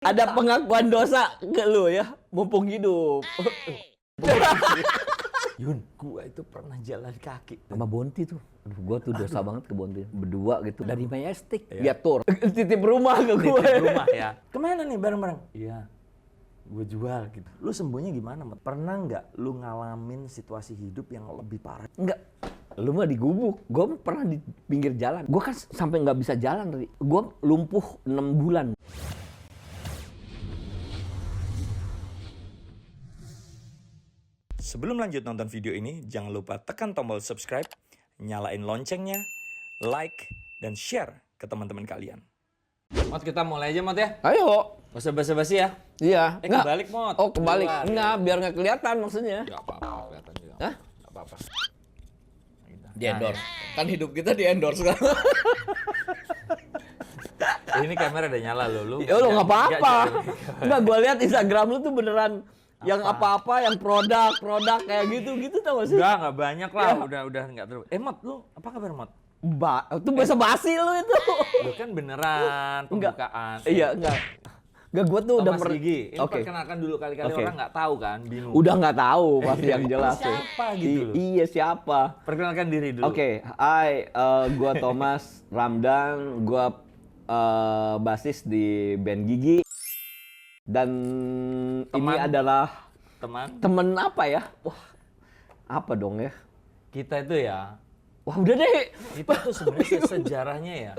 Ada pengakuan dosa ke lu ya, mumpung hidup. Yun, gua itu pernah jalan kaki Sama Bonti tuh. Aduh, gua tuh dosa banget ke Bonti. Berdua gitu. Dari Majestic. Iya. Dia tur. Titip rumah ke gue. di rumah ya. Kemana nih bareng-bareng? Iya, gue jual gitu. Lu sembuhnya gimana, Mat? Pernah nggak lu ngalamin situasi hidup yang lebih parah? Enggak. Lu mah digubuk. Gue pernah di pinggir jalan. Gue kan sampai nggak bisa jalan tadi. Gue lumpuh 6 bulan. Sebelum lanjut nonton video ini, jangan lupa tekan tombol subscribe, nyalain loncengnya, like, dan share ke teman-teman kalian. Mot, kita mulai aja, Mot ya? Ayo. Gak usah basa-basi ya? Iya. Nggak. Kebalik, Mot. Oh, kebalik. Keluar. Enggak, biar nggak kelihatan maksudnya. Gak apa-apa, kelihatan juga. Hah? Gak apa-apa. Di endorse. Kan hidup kita di endorse kan. Ini kamera udah nyala lu. Ya lu nggak apa-apa. Nggak, Enggak, gue lihat Instagram lu tuh beneran yang apa-apa, yang produk kayak gitu tau gak sih? Enggak banyak lah. Ya. Udah nggak terus. Mot, lu apa kabar, Mot? Itu bahasa basi lu itu. Lu kan beneran Enggak. pembukaan. Iya, enggak. Enggak, gue tuh udah Thomas Gigi. Ini Oke. perkenalkan dulu kali-kali Oke. orang nggak tahu kan, bingung. Udah nggak tahu pasti yang jelas tuh. Siapa gitu loh? Iya, siapa? Perkenalkan diri dulu. Oke, hai, gua Thomas Ramdan, gua basis di band Gigi. Dan ini Teman. adalah Teman, apa ya? Wah, apa dong ya? kita itu ya, Wah, udah deh. kita tuh sebenarnya sejarahnya ya.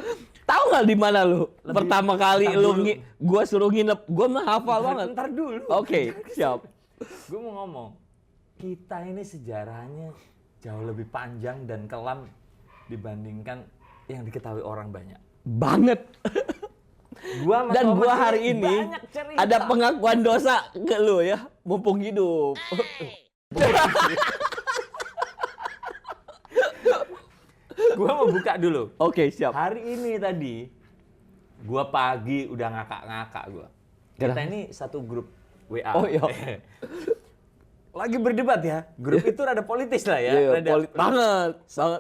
Tahu nggak di mana lu? Lebih- Pertama kali ntar lu dulu. gua suruh nginep, gua mah hafal banget. Ntar dulu. Oke, siap. Gue mau ngomong, kita ini sejarahnya jauh lebih panjang dan kelam dibandingkan yang diketahui orang banyak. Banget. Gua sama Dan Thomas gua hari ini banyak cerita. ada pengakuan dosa ke lu ya, mumpung hidup. Gua mau buka dulu. Oke, siap. Hari ini tadi, gua pagi udah ngakak-ngakak gua. Kita Kenapa? ini satu grup WA. Oh, iya. Lagi berdebat ya. Grup itu rada politis lah ya. Iya, Rada banget.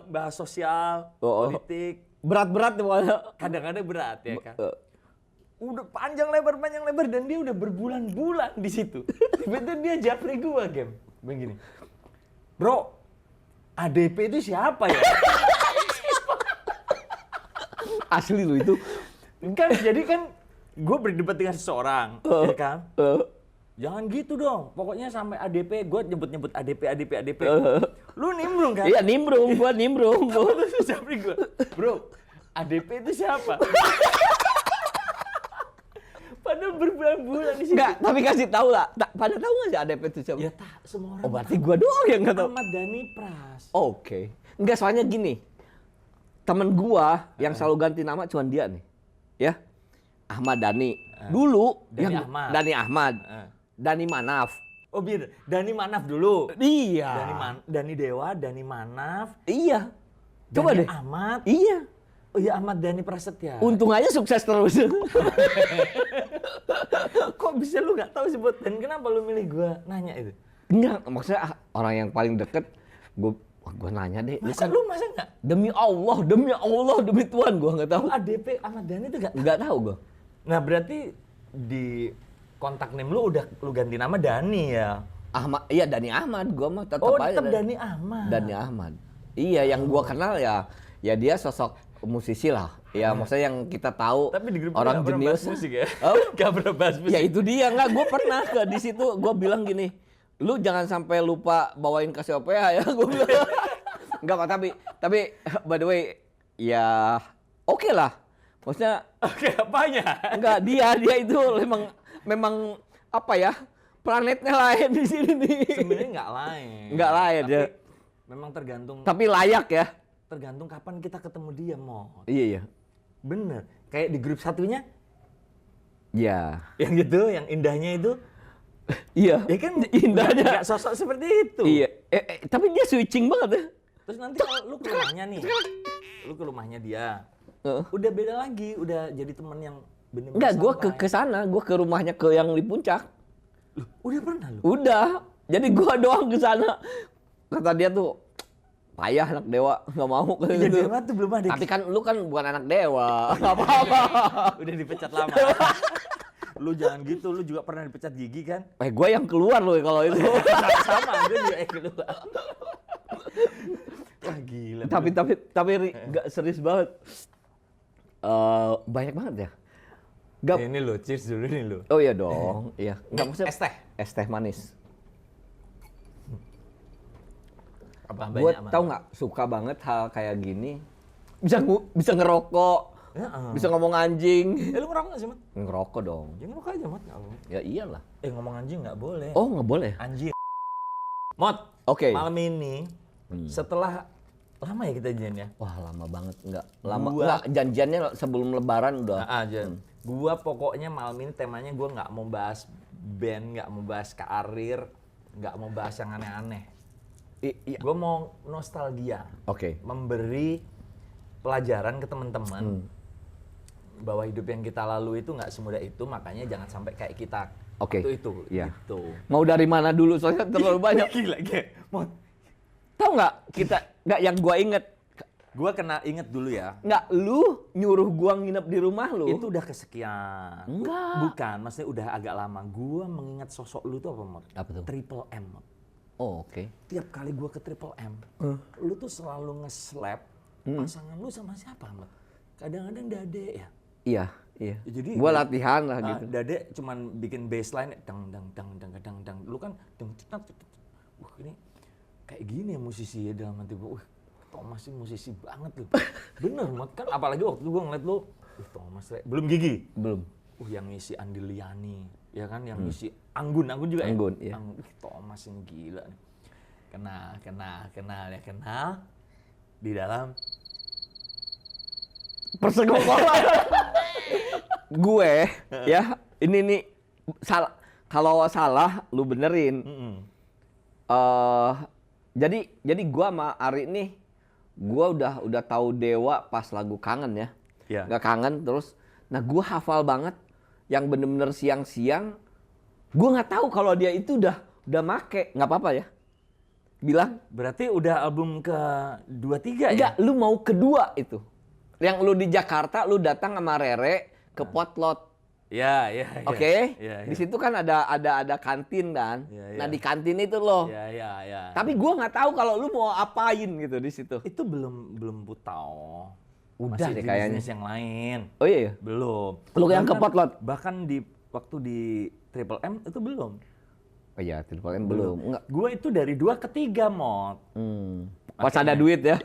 bahas sosial, Oh, oh. politik. Berat-berat pokoknya. Kadang-kadang berat ya kan. Eh, Udah panjang lebar dan dia udah berbulan-bulan di situ. Tiba-tiba dia japri gua, Game. Begini. Bro, ADP itu siapa ya? Asli lu itu. Kan jadi kan gue berdebat dengan seseorang, ya kan? Jangan gitu dong. Pokoknya sampai ADP, gue nyebut-nyebut ADP. Lu nimbrung kan? Iya, nimbrung. Terus japri gue, bro, ADP itu siapa? Padahal berbulan-bulan di situ. Enggak, tapi kasih tahu lah. Pada tahu nggak sih ADP itu siapa? Ya tak, semua orang. Oh, berarti gua doang yang nggak tahu. Ahmad Dhani Pras. Oke. Enggak, soalnya gini. Temen gua yang selalu ganti nama cuman dia nih. Ya. Ahmad Dhani. Dulu Dhani yang Ahmad. Dhani Ahmad. Eh. Dhani Manaf. Oh biar Dhani Manaf dulu. Iya. Dhani Dewa, Dhani Manaf, Iya. Coba Dhani deh. Ahmad. Iya. Oh iya, Ahmad Dhani Prasetya. Untung aja sukses terus. Kok bisa lu nggak tahu sebut? Dan kenapa lu milih gua nanya itu? Enggak, maksudnya orang yang paling deket gua nanya deh. Masa lu masa nggak? Demi Allah, demi Tuhan gua nggak tahu. ADP Ahmad Dhani itu nggak? Nggak tahu gua. Nah berarti di kontak name lu udah lu ganti nama Dhani ya? Ahmad, iya Dhani Ahmad, gua mah tetap Oh aja. tetap Dhani Ahmad. Dhani Ahmad. Iya, yang gua kenal ya dia sosok musisi lah. Ya, maksudnya yang kita tahu Tapi di grup orang nggak pernah bahas jenius. musik ya? Oh, Gak pernah bahas musik. ya itu dia nggak. Gua pernah ke di situ. Gua bilang gini, lu jangan sampai lupa bawain Cassiopeia ya. Gua bilang. Enggak kok, tapi by the way, ya oke lah. Maksudnya Oke, apanya? enggak, dia itu memang apa ya? Planetnya lain di sini nih. Sebenarnya nggak lain. Nggak lain, Tapi ya. memang Tapi layak ya. tergantung kapan kita ketemu dia, Mo. Iya. Bener. Kayak di grup satunya, Ya. yang gitu, yang indahnya itu, Iya. ya kan Indahnya. nggak sosok seperti itu. Iya. Tapi dia switching banget ya. Terus nanti kalau lu ke rumahnya nih, lu ke rumahnya dia, Heeh. udah beda lagi, udah jadi teman yang bener-bener Enggak, gua santai. ke sana, gua ke rumahnya ke yang di puncak. Loh, udah pernah lu? Udah. Jadi gua doang ke sana. Kata dia tuh, payah anak dewa, nggak mau ke Iya, situ. Dewa tuh belum ada. Tapi kan lu kan bukan anak dewa. Enggak apa-apa. Udah dipecat lama. Lu jangan gitu, lu juga pernah dipecat gigi kan? Gue yang keluar loh kalau itu. Sama, gue juga keluar. Wah gila. tapi nggak serius banget. Banyak banget ya. Ini lo, cheers dulu nih lo. Oh iya dong, iya. Nggak maksudnya Es teh manis. Apa Gue tau nggak suka banget hal kayak gini. Bisa ngerokok, bisa ngomong anjing. Lu ngerokok nggak sih, Mat? Ngerokok dong. Ya ngerokok aja, Mat. Nggak apa. Ya iyalah. Ngomong anjing nggak boleh. Oh nggak boleh. Anjir. Mot, Oke. malam ini setelah lama ya kita janjian ya? Wah lama banget, nggak janjiannya sebelum Lebaran udah. Aja. Gua pokoknya malam ini temanya gua nggak mau bahas band, nggak mau bahas karir, nggak mau bahas yang aneh-aneh. Iya. Gua mau nostalgia. Oke. Memberi pelajaran ke teman-teman bahwa hidup yang kita lalui itu nggak semudah itu, makanya jangan sampai kayak kita. Oke. Itu. Iya. Gitu. Mau dari mana dulu? Soalnya terlalu banyak. Gila. Mot. Tahu nggak nggak yang gua inget. Gua kena inget dulu ya. Nggak, lu nyuruh gua nginep di rumah lu. Itu udah kesekian. Enggak. Bukan, maksudnya udah agak lama. Gua mengingat sosok lu tuh apa, Mot? Apa tuh? Triple M, Mot. Oh oke. Tiap kali gua ke Triple M, lu tuh selalu nge-slap pasangan lu sama siapa, Mot? Kadang-kadang Dade ya. Iya. Jadi Gua latihan lah gitu. Dade cuman bikin baseline dang. Lu kan ini kayak gini ya musisi ya dalam hati gua. Thomas sih musisi banget loh. Bener, Mot. Kan apalagi waktu itu gua ngeliat lu, Thomas belum Gigi. Belum. Yang ngisi Andi Liani, ya kan, yang ngisi Anggun juga Anggun, ya. iya. Thomas ini gila nih. Kenal di dalam Persekongkolan. Gue ya, ini nih kalau salah lu benerin. Jadi gua sama Ari nih, gua udah tahu Dewa pas lagu Kangen ya. Iya. Nggak Kangen terus. Nah gua hafal banget yang bener-bener siang-siang. Gua nggak tahu kalau dia itu udah make. Nggak apa-apa ya. Bilang. Berarti udah album ke-23 ya? Enggak, lu mau kedua itu. Yang lu di Jakarta, lu datang sama Rere ke Potlot. Iya. Oke. Iya. Di situ kan ada kantin kan. Iya. Nah, di kantin itu loh. Iya. Tapi gua nggak tahu kalau lu mau apain gitu di situ. Itu belum Putau. Udah Masih deh di kayaknya. bisnis yang lain. Oh iya. Belum. Lu yang ke Potlot? Bahkan waktu di Triple M itu belum. Oh iya, teleponin belum. Enggak. Gue itu dari 2 ke 3, Mot. Pas ada duit ya.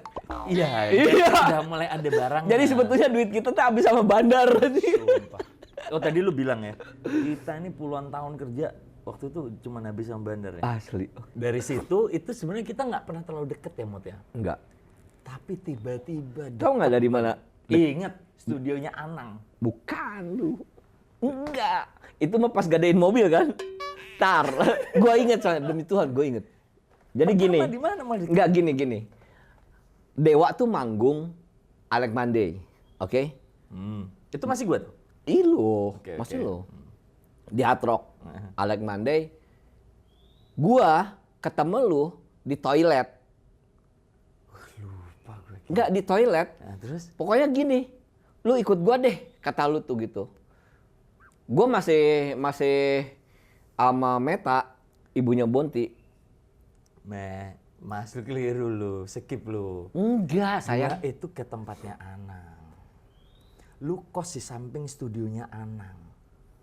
Iya. Udah mulai ada barang. Jadi sebetulnya duit kita tuh habis sama bandar. Sumpah. Oh tadi lu bilang ya, kita ini puluhan tahun kerja, waktu itu cuma habis sama bandar ya. Asli. Dari situ, itu sebenarnya kita nggak pernah terlalu deket ya, Mot ya. Enggak. Tapi tiba-tiba. Tahu nggak dari mana? Ingat studionya Anang. Bukan lu. Enggak. Itu mah pas gadein mobil kan. Tar. Gua inget soalnya, demi Tuhan gua inget. Jadi gini. Di mana Enggak gini. Dewa tuh manggung Alec Monday. Oke? Itu masih gue tuh? Lu. Oke, Masih oke. lu. Di Hard Rock. Alec Monday. Gua ketemu lu di toilet. Lupa gue. Enggak di toilet. Nah, terus? Pokoknya gini. Lu ikut gua deh, kata lu tuh gitu. Gua masih sama Meta, ibunya Bonti. Mas lu keliru lu, skip lu. Enggak, Saya sayang. itu ke tempatnya Anang. Lu kos di samping studionya Anang.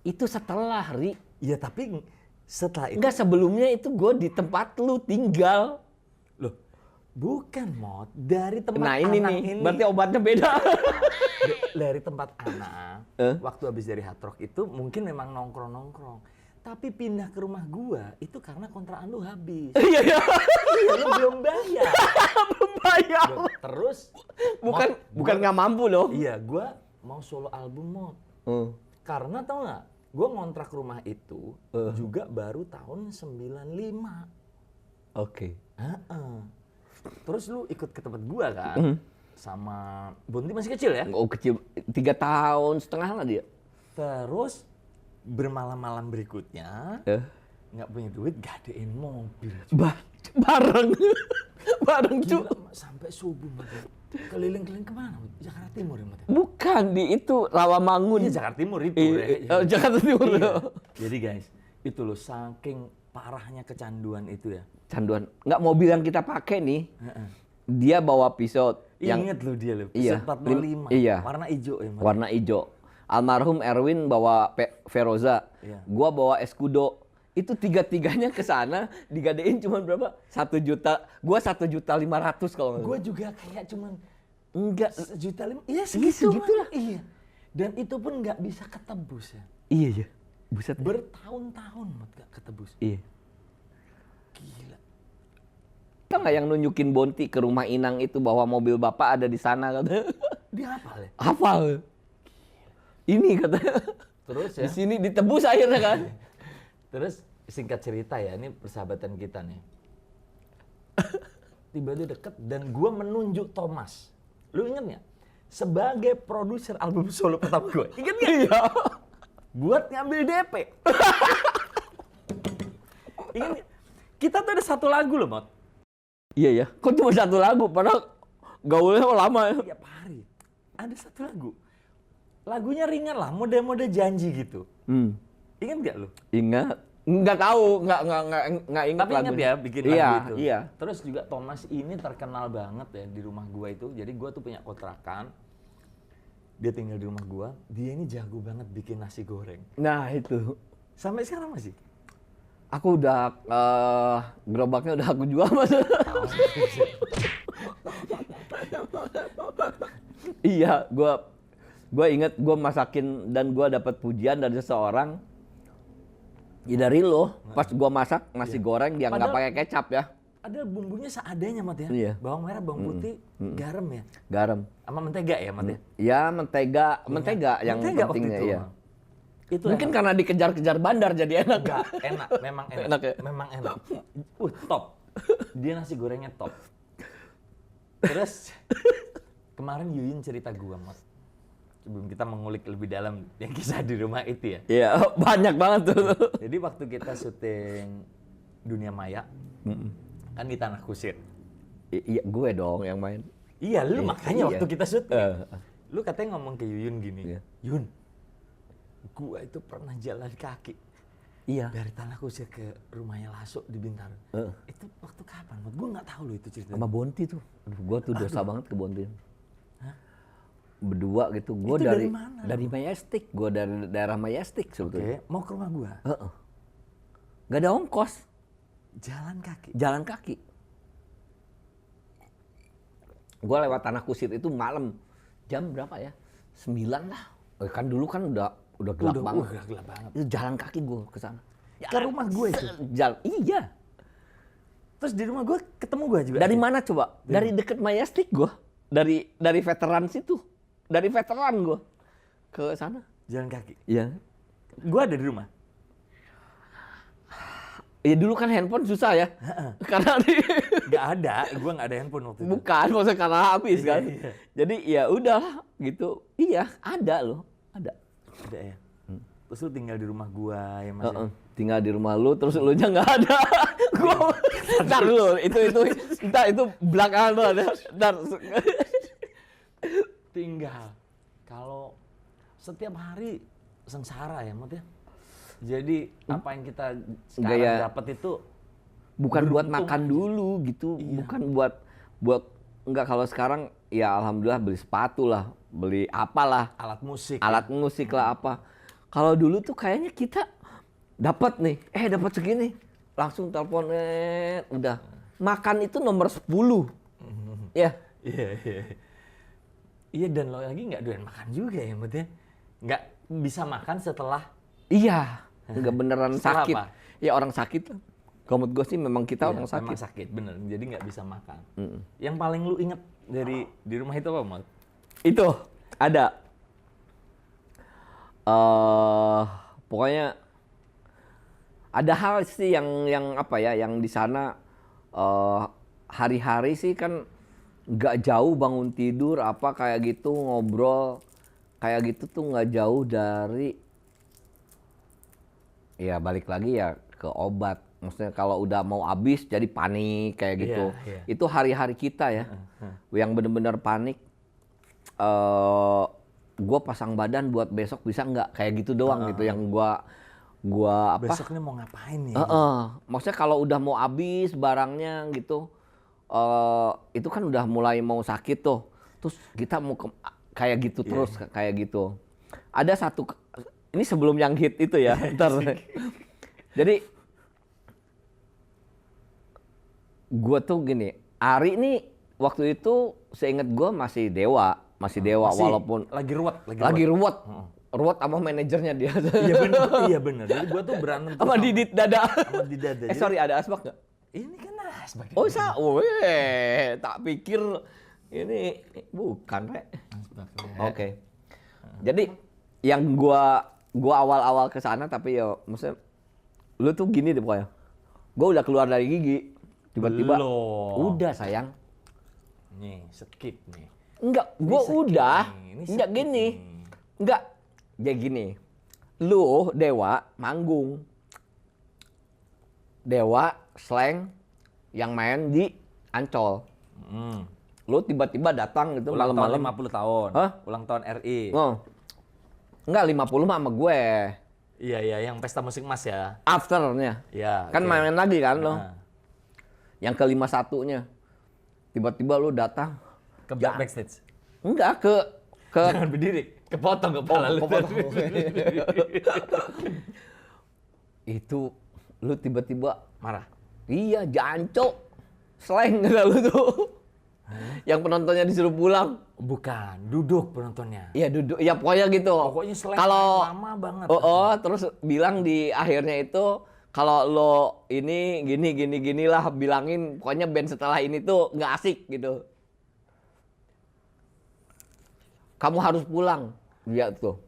Itu setelah, Ri. Iya tapi setelah itu. Enggak, sebelumnya itu gue di tempat lu tinggal. Loh, bukan Mot. Dari tempat Nah ini Anang nih, ini. berarti obatnya beda. Dari tempat Anang, waktu habis dari Hard Rock itu mungkin memang nongkrong-nongkrong. Tapi pindah ke rumah gua itu karena kontrakan lu habis. Iya. Iya, lu belum bayar. Belum bayar. Terus Bukan nggak mampu loh. Iya, gua mau solo album Mot. Karena tau nggak, gua ngontrak rumah itu juga baru tahun 95. Oke. Terus lu ikut ke tempat gua kan? Sama Bonti masih kecil ya? Oh kecil, 3 tahun setengah lah dia. Terus bermalam-malam berikutnya nggak punya duit, gadein mobil. Bareng. Bareng tuh. Sampai subuh. Keliling-keliling kemana? Jakarta Timur ya, Mat? Bukan, di itu Rawamangun. Iya, Jakarta Timur itu. Jakarta Timur. Iya. Jadi guys, itu loh saking parahnya kecanduan itu ya. Canduan. Nggak, mobil yang kita pakai nih, dia bawa pisau. Ingat loh dia loh, Iya, 405. iya. Warna hijau ya, Mat? Warna hijau. Almarhum Erwin bawa Veroza. Iya. Gua bawa Escudo. Itu tiga-tiganya ke sana digadein cuma berapa? 1 juta. Gua 1.500.000 kalau nggak Gue salah. juga kayak cuman Enggak. 1.500.000. Iya segitu segitulah. Iya. Dan itu pun nggak bisa ketebus ya. Iya ya. Buset. Bertahun-tahun Mat, nggak ketebus. Iya. Gila. Kita nggak yang nunjukin Bonti ke rumah Inang itu bahwa mobil bapak ada di sana katanya. Dia hafal ya? Hafal. Ini katanya. Terus Di ya. sini ditebus akhirnya kan. Terus singkat cerita ya, ini persahabatan kita nih. Tiba-tiba deket dan gue menunjuk Thomas. Lu inget nggak? Sebagai produser album solo pertama gue. Ingat nggak? Iya. Buat ngambil DP. Ingat nggak? Kita tuh ada 1 lagu loh, Mot. Iya ya. Kok cuma 1 lagu padahal gaulnya lama ya. Tiap hari. Ada 1 lagu. Lagunya ringan lah, mode-mode janji gitu. Ingat nggak lu? Ingat. Nggak tahu, nggak ingat Tapi ingat lagunya. ya bikin Iya, lagu itu. iya. Terus juga Thomas ini terkenal banget ya di rumah gua itu. Jadi gua tuh punya kontrakan. Dia tinggal di rumah gua. Dia ini jago banget bikin nasi goreng. Nah, itu. Sampai sekarang masih. Aku udah gerobaknya udah aku jual Mas. Iya, gua ingat gua masakin dan gua dapat pujian dari seseorang. Ya dari lo, pas gua masak nasi goreng yang nggak Padahal- pakai kecap ya, Ada bumbunya seadanya, Mat ya. Iya. Bawang merah, bawang putih, garam ya. garam. Sama mentega ya, Mat ya. Ya mentega yang Mentega waktu pentingnya itu. iya. Itu Mungkin karena dikejar-kejar bandar jadi enak. enggak enak, memang enak. Enak ya? Memang enak. Top. Dia nasi gorengnya top. Terus kemarin Yuyun cerita gua, Mat. Sebelum kita mengulik lebih dalam yang kisah di rumah itu ya. Iya, banyak banget tuh. Jadi waktu kita syuting Dunia Maya, kan di Tanah Kusir. Iya, gue dong yang main. Iya, lu makanya iya. waktu kita syuting. Eh. Lu katanya ngomong ke Yuyun gini, Iya. Yun, gua itu pernah jalan kaki Iya. dari Tanah Kusir ke rumahnya Lasso di Bintaro. Itu waktu kapan? Mat? Gua nggak tahu loh itu ceritanya. Sama Bonti tuh. Aduh, gua tuh dosa banget ke Bonti. Berdua gitu. Gua Itu dari dari mana? dari Majestic. Gua dari daerah Majestic sebetulnya. Oke, mau ke rumah gua. Gak ada ongkos, Jalan kaki. jalan kaki. Gua lewat Tanah Kusir itu malam. Jam berapa ya? 9 lah. Kan dulu kan udah gelap banget. Udah gelap banget. Itu jalan kaki gua ke sana. Ke rumah gua itu. Iya. Terus di rumah gua ketemu gua juga. Dari mana coba? Dari deket Majestic gua. Dari veteran situ. Dari veteran gua ke sana. Jalan kaki. Iya. Gua ada di rumah. Ya dulu kan handphone susah ya. Karena Gak ada, gua nggak ada handphone waktu itu. bukan maksudnya karena habis Iya, kan. iya. Jadi ya udahlah gitu. Iya, ada loh, ada. Ada ya. Terus lu tinggal di rumah gua ya Mas. ya? Tinggal di rumah lu terus lu nya nggak ada. Gua ntar dulu itu belakangan banget ya. Ntar Tinggal. Kalau setiap hari sengsara ya, Mot ya. Jadi apa yang kita sekarang Gaya- dapat itu bukan buat beruntung makan aja. dulu gitu, Iya. bukan buat enggak. Kalau sekarang ya alhamdulillah beli sepatu lah, beli apalah, alat musik. alat musik lah apa. Kalau dulu tuh kayaknya kita dapat nih, dapat segini, langsung telepon, udah. Makan itu nomor 10. Ya, Iya, iya. Iya, dan lo lagi nggak doyan makan juga ya, Mot ya. Nggak bisa makan setelah iya, nggak beneran Setelah sakit. apa? Ya orang sakit lah. Kalau menurut gue sih memang kita Iya, orang sakit. memang sakit, bener. Jadi nggak bisa makan. Yang paling lu inget dari di rumah itu apa, Mot? Itu ada. Pokoknya ada hal sih yang apa ya, yang di sana hari-hari sih kan nggak jauh bangun tidur apa kayak gitu, ngobrol kayak gitu tuh nggak jauh dari ya balik lagi ya ke obat Maksudnya kalau udah mau habis jadi panik kayak gitu. Iya. Itu hari-hari kita ya. Yang bener-bener panik. Gue pasang badan buat besok bisa nggak kayak gitu doang gitu yang gua apa? Besok ini mau ngapain nih? Maksudnya kalau udah mau habis barangnya gitu, itu kan udah mulai mau sakit tuh. Terus kita mau kayak gitu terus kayak gitu. Ada satu ini sebelum yang hit itu ya. Ntar. Jadi gua tuh gini, Ari nih waktu itu seingat gua masih dewa walaupun lagi ruwet. Ruwet sama manajernya dia. Iya bener. Jadi gua tuh berantem Sama Didit Dada. sama di dada. Jadi, Sorry, ada asbak nggak? ini kan asbak. Oh, tak pikir ini bukan, Rek. Asbak. Oke. Jadi yang gua awal-awal ke sana tapi ya maksudnya lu tuh gini deh pokoknya. Gua udah keluar dari gigi, tiba-tiba Belum. udah sayang. Nih, skip nih. Enggak, gua Ini skip udah. nih, ini Enggak skip gini. nih. Enggak. Jadi gini. Lu Dewa manggung. Dewa Slang yang main di Ancol. Lu tiba-tiba datang gitu Ulang tahun malam-malam. 50 tahun. Hah? Ulang tahun RI. Oh. Enggak 50 mah sama gue. Iya, yang pesta musik Mas ya. Afternya. Iya. Kan oke. main lagi kan lo. Nah, Yang ke 51-nya. Tiba-tiba lu datang. ke backstage. Enggak ke Jangan berdiri. Kepotong kepala lu. Itu lu tiba-tiba Marah. iya jancok. Slang kata lu tuh. Yang penontonnya disuruh pulang. Bukan, duduk penontonnya. Iya duduk, ya pokoknya gitu. Pokoknya slang Kalau lama banget. terus bilang di akhirnya itu kalau lo ini gini lah bilangin pokoknya band setelah ini tuh nggak asik gitu. Kamu harus pulang. Iya tuh.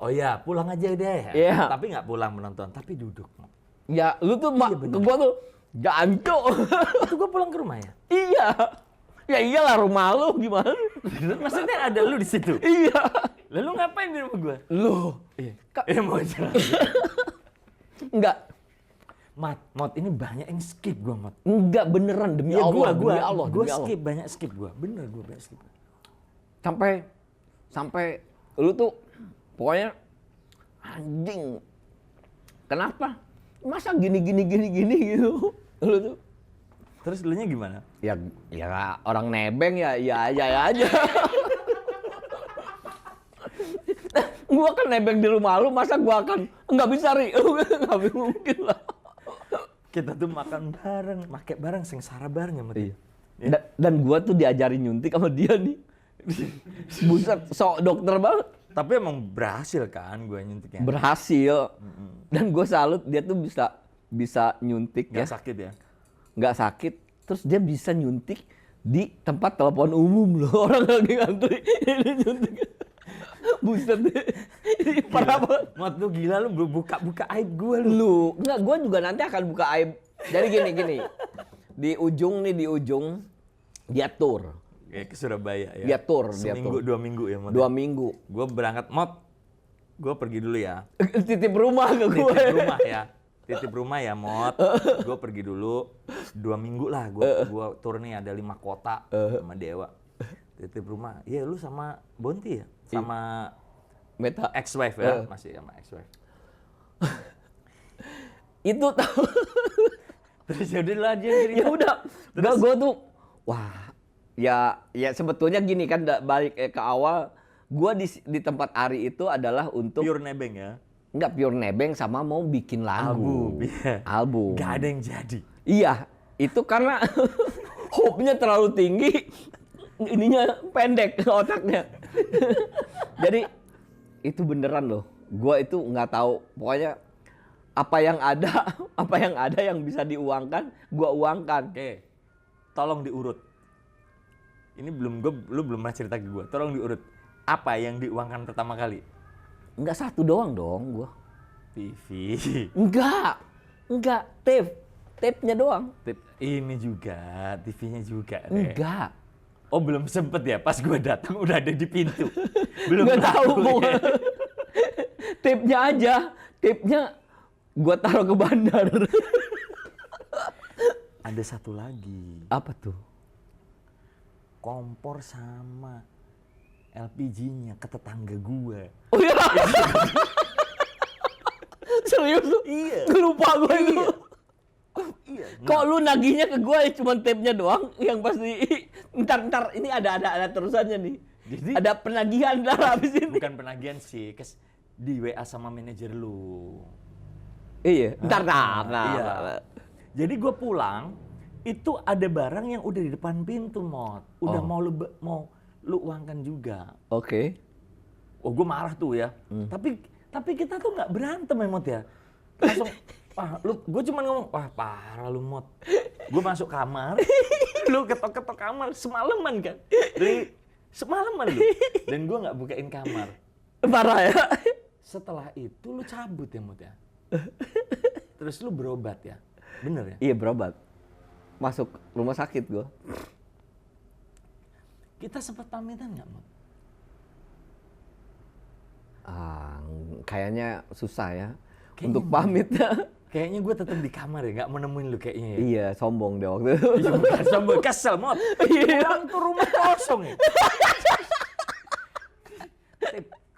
Oh iya, pulang aja deh. Iya. Tapi nggak pulang menonton, tapi duduk. Ya lu tuh ke gua tuh jancok. Itu gua pulang ke rumah ya. Iya. Ya iyalah rumah lu gimana? Maksudnya ada lu di situ. Iya. Lalu ngapain di rumah gua? Lu. Iya. Ka- Mau jalan. Enggak. Mot, ini banyak yang skip gua, Mot. Enggak beneran demi Iya, Allah, gua demi Allah, gua demi Allah. skip banyak skip gua. Bener gua banyak skip. Sampai lu tuh pokoknya anjing. Kenapa? Masa gini gitu. Lu tuh Terus lu nya gimana? ya orang nebeng ya aja. Gua kan nebeng di rumah lu, masa gua akan nggak bisa nggak mungkin lah. Kita tuh makan bareng, make bareng, sengsara bareng ya, Mot. Iya. Dan gua tuh diajarin nyuntik sama dia nih. Buset, sok dokter banget. Tapi emang berhasil kan gua nyuntiknya. Berhasil. Dan gue salut dia tuh bisa nyuntik Nggak ya. sakit ya? Nggak sakit. Terus dia bisa nyuntik di tempat telepon umum loh. Orang lagi ngantri. Ini nyuntik. Buset deh. Ini parah banget. Mot, lu gila lu buka aib gua lu. Enggak, gue juga nanti akan buka aib. Jadi gini. Di ujung dia tour. Ya, ke Surabaya ya. Dia tour. Seminggu, 2 minggu ya, Mot. 2 minggu. Gue berangkat, Mot. Gue pergi dulu ya. Titip rumah ke gue. Titip rumah ya. Titip rumah ya, Mot. Gue pergi dulu 2 minggu lah. Gue tur nih ada 5 kota sama Dewa. Titip rumah. Iya, lu sama Bonti ya? Sama Meta. ex-wife ya? Masih sama ex-wife. Itu tahu. Terus yaudah lu aja yang cerita. Ya udah. Enggak, gue tuh wah. Ya sebetulnya gini kan balik ke awal, gua di tempat Ari itu adalah untuk Pure nebeng ya? enggak pure nebeng sama mau bikin lagu. Iya. Album. Gak ada yang jadi. Iya, itu karena hope-nya terlalu tinggi, ininya pendek otaknya. Jadi itu beneran loh. Gua itu nggak tahu, pokoknya apa yang ada yang bisa diuangkan, gua uangkan. Oke. Tolong diurut. Ini lu belum pernah cerita ke gue. Tolong diurut. Apa yang diuangkan pertama kali? Enggak satu doang dong gua. TV. Enggak, tape-nya doang. Ini juga, TV-nya juga. Re. Enggak. Oh belum sempet ya? Pas gue datang udah ada di pintu. Belum Enggak tahu laku, pokoknya. ya. Tape-nya aja, tape-nya gua taruh ke bandar. Ada satu lagi. Apa tuh? Kompor sama LPG-nya ke tetangga gua. Oh iya. Serius lu? Iya. Lupa gue itu. Iya. Kok lu nagihnya ke gue ya cuma tape-nya doang yang pasti ntar ini ada terusannya nih. Jadi Ada penagihan lah habis ini. bukan penagihan sih, di WA sama manajer lu. Iya, ntar. Iya. Jadi gue pulang, itu ada barang yang udah di depan pintu, Mot. Udah mau lu uangkan juga. Oke. Oh, gue marah tuh ya. Tapi kita tuh nggak berantem ya, Mot ya. Langsung, gue cuma ngomong, wah parah lu, Mot. Gue masuk kamar, lu ketok-ketok kamar semalaman kan. Dari semalaman lu. Dan gue nggak bukain kamar. Parah ya. Setelah itu lu cabut ya, Mot ya. Terus lu berobat ya. Bener ya? Iya, berobat. Masuk rumah sakit gue. Kita sempat pamitan nggak, Mot? Kayaknya susah ya Kayaknya untuk pamit. Kayaknya gue tetap di kamar ya, nggak menemuin lu kayaknya ya. Iya, sombong deh waktu itu. Iya, bukan sombong, kesel, Mot. Pulang tuh rumah kosong ya.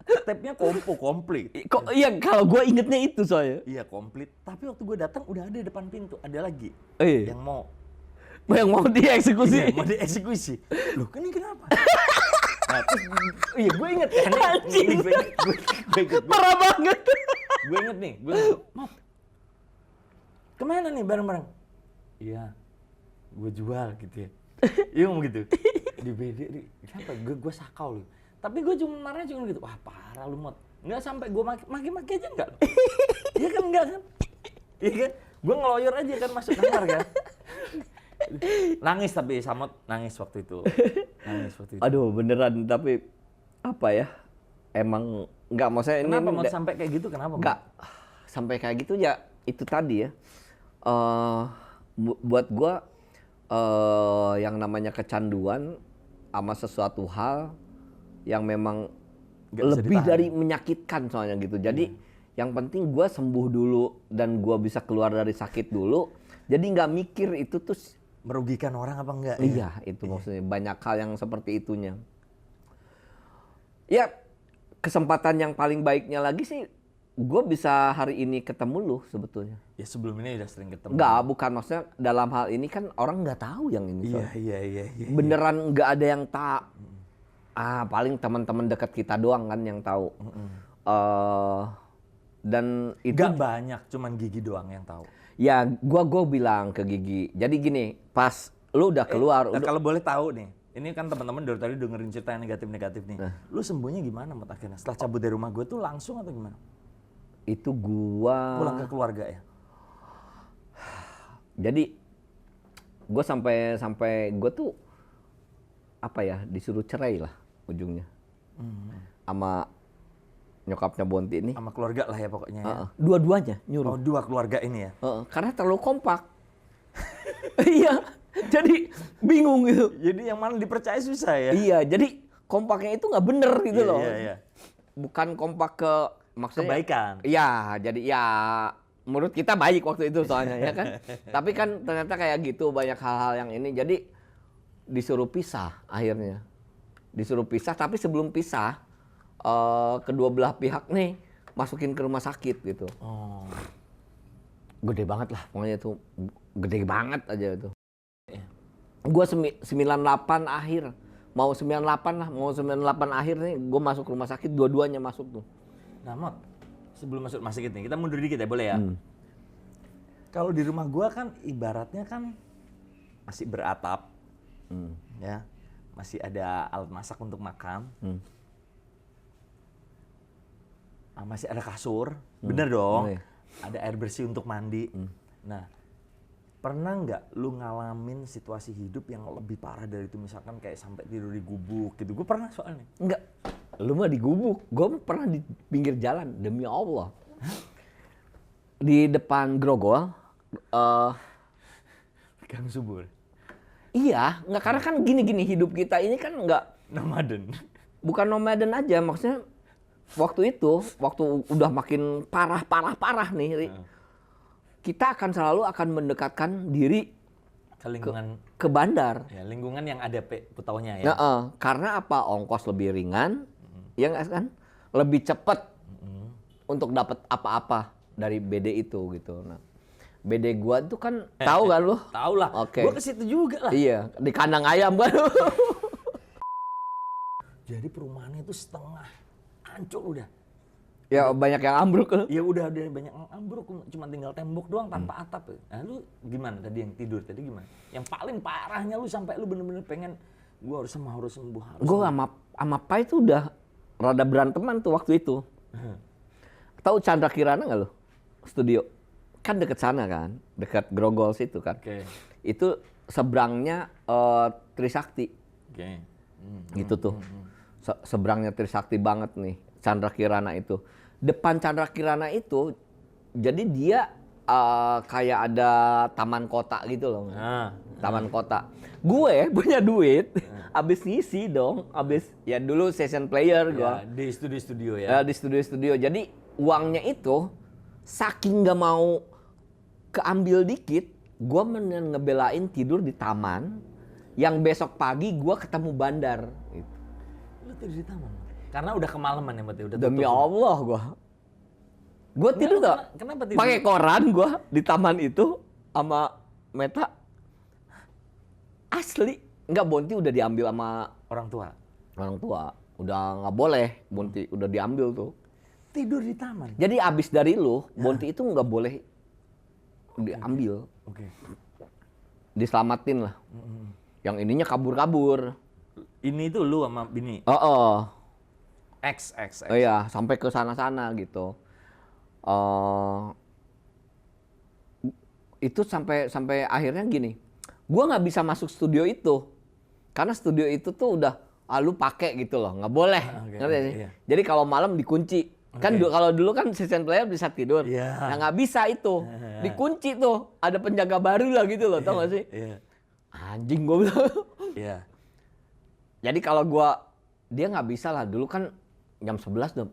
Tape-nya komplit. Kok iya kalau gue ingetnya itu soalnya. Iya, komplit. Tapi waktu gue datang udah ada depan pintu, ada lagi Iya. yang mau Dieksekusi. Iya, mau dieksekusi. Loh, ini kenapa? Nah, terus, iya gue inget kan. Anjing. Gue inget. Parah banget. Gue inget nih, Mot, kemana nih barang-barang? Iya, gue jual gitu ya. Iya ngomong gitu. Di BD, kenapa? Gue sakau lu. Tapi gue cuma marah cuma gitu, wah parah lu, Mot. Nggak sampai gue maki-maki aja enggak. Iya kan enggak kan? Iya kan? Gue ngeloyor aja kan masuk kamar kan. Nangis tapi Samot nangis waktu itu. Aduh, beneran tapi apa ya? Emang nggak mau saya Kenapa ini mau sampai kayak gitu? Kenapa? nggak sampai kayak gitu ya itu tadi ya. Buat gua yang namanya kecanduan sama sesuatu hal yang memang Nggak bisa lebih ditahan. dari menyakitkan soalnya gitu. Jadi yang penting gua sembuh dulu dan gua bisa keluar dari sakit dulu. Jadi nggak mikir itu tuh. Merugikan orang apa enggak? Iya, itu maksudnya banyak hal yang seperti itunya. Ya, kesempatan yang paling baiknya lagi sih, gue bisa hari ini ketemu lu sebetulnya. Ya sebelum ini udah sering ketemu. Enggak, bukan maksudnya dalam hal ini kan orang nggak tahu yang ini. Iya, soalnya. iya. Beneran nggak ada yang tak. Paling teman-teman dekat kita doang kan yang tahu. Dan itu Nggak banyak, cuman Gigi doang yang tahu. ya gua bilang ke Gigi. Jadi gini, pas lu udah keluar, Nah, kalau boleh tahu nih, ini kan teman-teman dari tadi dengerin cerita yang negatif-negatif nih. Lu sembuhnya gimana, Mot, akhirnya? Setelah cabut dari rumah gue tuh langsung atau gimana? itu gua Pulang ke keluarga ya? Jadi gue sampai gue tuh apa ya, disuruh cerai lah ujungnya sama nyokapnya Bonti ini. Sama keluarga lah ya pokoknya ya. Dua-duanya nyuruh. Oh, dua keluarga ini ya? Karena terlalu kompak. Iya, jadi bingung gitu. Jadi yang mana dipercaya susah ya? Iya, jadi kompaknya itu nggak bener gitu loh. Iya. Bukan kompak ke maksudnya Kebaikan. Iya, jadi ya menurut kita baik waktu itu soalnya ya kan. Tapi kan ternyata kayak gitu banyak hal-hal yang ini. Jadi disuruh pisah akhirnya. Disuruh pisah, tapi sebelum pisah kedua belah pihak nih masukin ke rumah sakit gitu. Oh. Gede banget lah pokoknya itu. Gede banget aja itu. Iya. Gue 98 akhir. Mau 98 lah, mau 98 akhir nih gue masuk rumah sakit, dua-duanya masuk tuh. Nah, Mot, sebelum masuk rumah sakit nih, kita mundur dikit ya, boleh ya? Kalau di rumah gua kan ibaratnya kan masih beratap, ya, masih ada alat masak untuk makan, masih ada kasur, bener dong, Iya. ada air bersih untuk mandi. Nah, pernah nggak lu ngalamin situasi hidup yang lebih parah dari itu, misalkan kayak sampai tidur di gubuk gitu? Gue pernah soalnya. Enggak, lu mah di gubuk. Gue pernah di pinggir jalan, demi Allah. Di depan Grogol. Gang subur. Iya, enggak, karena kan gini-gini hidup kita ini kan enggak, Nomaden. bukan nomaden aja. Maksudnya waktu itu, waktu udah makin parah nih, Ri, kita akan selalu mendekatkan diri Ke lingkungan, ke bandar. ya lingkungan yang ada putaunya ya. Karena apa? Ongkos lebih ringan, ya nggak kan? Lebih cepat untuk dapat apa-apa dari BD itu gitu. Nah, BD gua tuh kan tahu kan lu? Tahu lah. Oke. Gua ke situ juga lah. Iya, di kandang ayam kan. Jadi perumahannya itu setengah hancur udah. Ya banyak yang ambruk kan. Ya udah banyak yang ambruk, cuma tinggal tembok doang tanpa atap. Nah lu gimana tadi yang tidur tadi gimana? Yang paling parahnya lu sampai lu bener-bener pengen gua harus sembuh. Gua sama Pai tuh udah rada beranteman tuh waktu itu. Tahu Chandra Kirana nggak lo? Studio. Kan deket sana kan, dekat Grogol situ kan. Oke. Itu seberangnya Trisakti. Oke. Gitu tuh. Seberangnya Trisakti banget nih, Chandra Kirana itu. Depan Chandra Kirana itu, jadi dia kayak ada taman kota gitu loh. Taman kota. Gue punya duit, abis ngisi dong, abis ya dulu session player gue. Ya, di studio ya. Di studio. Jadi uangnya itu, saking gak mau keambil dikit, gue ngebelain tidur di taman, yang besok pagi gue ketemu bandar. Gitu. Lu tidur di taman? Karena udah kemalaman ya berarti udah Demi tutup. Allah gue tidur tuh Kenapa tidur? pakai koran gue di taman itu sama Meta. Asli nggak, Bonti udah diambil sama Orang tua. udah nggak boleh, Bonti udah diambil tuh. Tidur di taman. Jadi abis dari lu Bonti itu nggak boleh diambil, Oke. diselamatin lah. Yang ininya kabur. Ini tuh lu sama bini. X. X. Oh iya, sampai ke sana-sana gitu. Itu sampai akhirnya gini, gua nggak bisa masuk studio itu karena studio itu tuh udah lu pakai gitu loh, nggak boleh. Ngerti sih? Iya. Jadi kalau malam dikunci. Kan kalau dulu kan session player bisa tidur. Iya. Nah nggak bisa itu, dikunci tuh. Ada penjaga baru lah gitu loh, tau gak sih? Iya. Anjing gua bilang. Iya. Jadi kalau dia nggak bisa lah, dulu kan jam 11 tuh.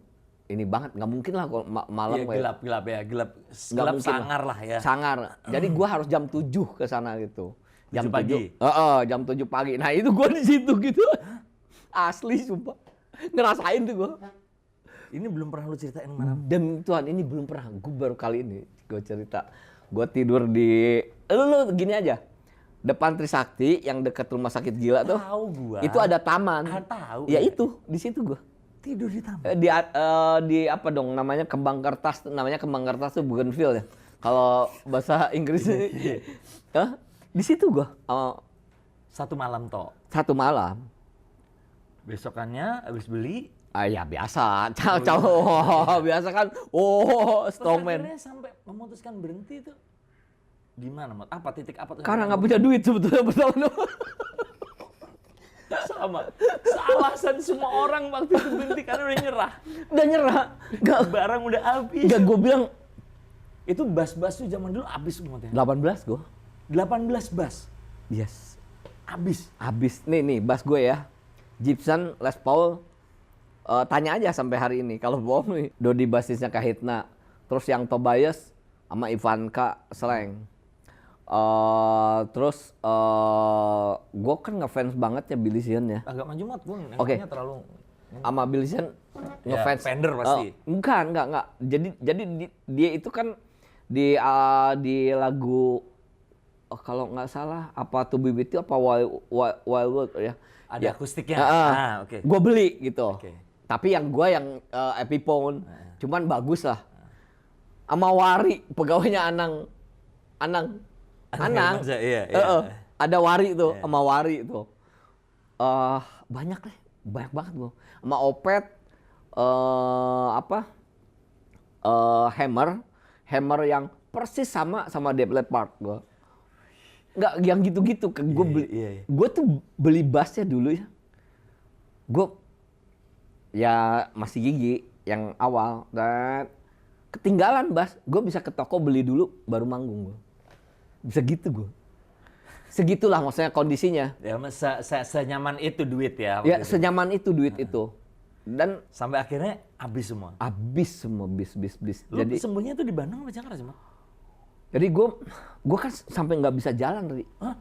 Ini banget, nggak mungkin lah kalau malam Iya, gelap mungkin sangar lah ya. Sangar. Jadi gua harus jam 7 ke sana gitu. Jam 7 pagi? Jam 7 pagi. Nah, itu gua di situ gitu. Asli sumpah. Ngerasain tuh gua. Ini belum pernah lu ceritain mana? Demi Tuhan, ini belum pernah. Gua baru kali ini gua cerita. Gua tidur di lu gini aja. Depan Trisakti yang dekat rumah sakit gila tuh. Tahu gua. Itu ada taman. Tahu. Ya itu, di situ gua. Tidur di taman. Di apa dong namanya, kembang kertas tuh bougainville ya kalau bahasa Inggrisnya. Di situ gua Satu malam toh. satu malam. Besokannya habis beli. Ya biasa, biasa kan. Strongman. Akhirnya sampai memutuskan berhenti itu gimana, Mat? Apa titik apa tuh? Karena nggak punya duit sebetulnya pertama. Sama alasan semua orang waktu itu berhenti karena udah nyerah. Udah nyerah. Nggak, Barang udah habis. gue bilang Itu bas-bas tuh zaman dulu habis semua ya. 18 gue. 18 bas. Yes. Habis. Nih bass gue ya. Gibson Les Paul. Tanya aja sampai hari ini. Kalau bohong nih. Dodi basisnya Kahitna. Terus yang Tobias sama Ivanka Slang. Terus gue kan ngefans banget ya Billy Sheehan ya. Agak maju mat, Bung. Oke. Terlalu Sama Billy Sheehan ngefans. Fender pasti. Enggak. Jadi dia itu kan di lagu kalau nggak salah apa To Be With You apa Wild World ya. Ada akustiknya. Oke. Gue beli gitu. Oke. Tapi yang gue yang Epiphone, cuman bagus lah. Sama Wari, pegawainya Anang. Iya. Ada Wari tuh, sama Wari tuh. Banyak banget gua. Sama Opet, Hammer yang persis sama Def Leppard gua. Nggak yang gitu-gitu, gue beli. Gue tuh beli bassnya dulu ya. Gue ya masih gigi yang awal dan ketinggalan bass. Gue bisa ke toko beli dulu baru manggung gue. Bisa gitu gue. Segitulah maksudnya kondisinya. Ya, senyaman itu duit ya. Ya senyaman itu duit itu. Dan sampai akhirnya habis semua. Habis semua bis. Lu Jadi sembunyinya tuh di Bandung apa Jakarta sih, Mat? jadi gue kan sampai nggak bisa jalan, Ri. Hah?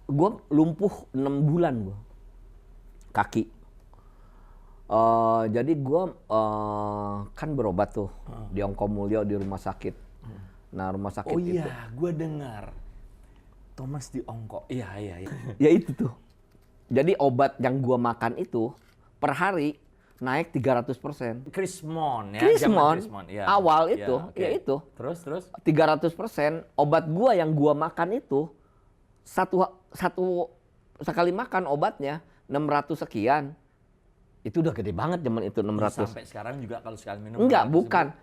gue lumpuh 6 bulan gue kaki. Jadi gue kan berobat tuh di Ongkomulyo di rumah sakit. Nah rumah sakit Oh itu. iya, gue dengar. Thomas di Ongko. Iya. Ya itu tuh. Jadi obat yang gue makan itu per hari naik 300%. Krismon ya. Krismon, Krismon. Ya. awal Ya, itu, oke. ya itu. Terus. 300%. Obat gue yang gue makan itu satu sekali makan obatnya 600 sekian. Itu udah gede banget zaman itu 600. Sampai sekarang juga kalau sekali minum. Enggak, bukan.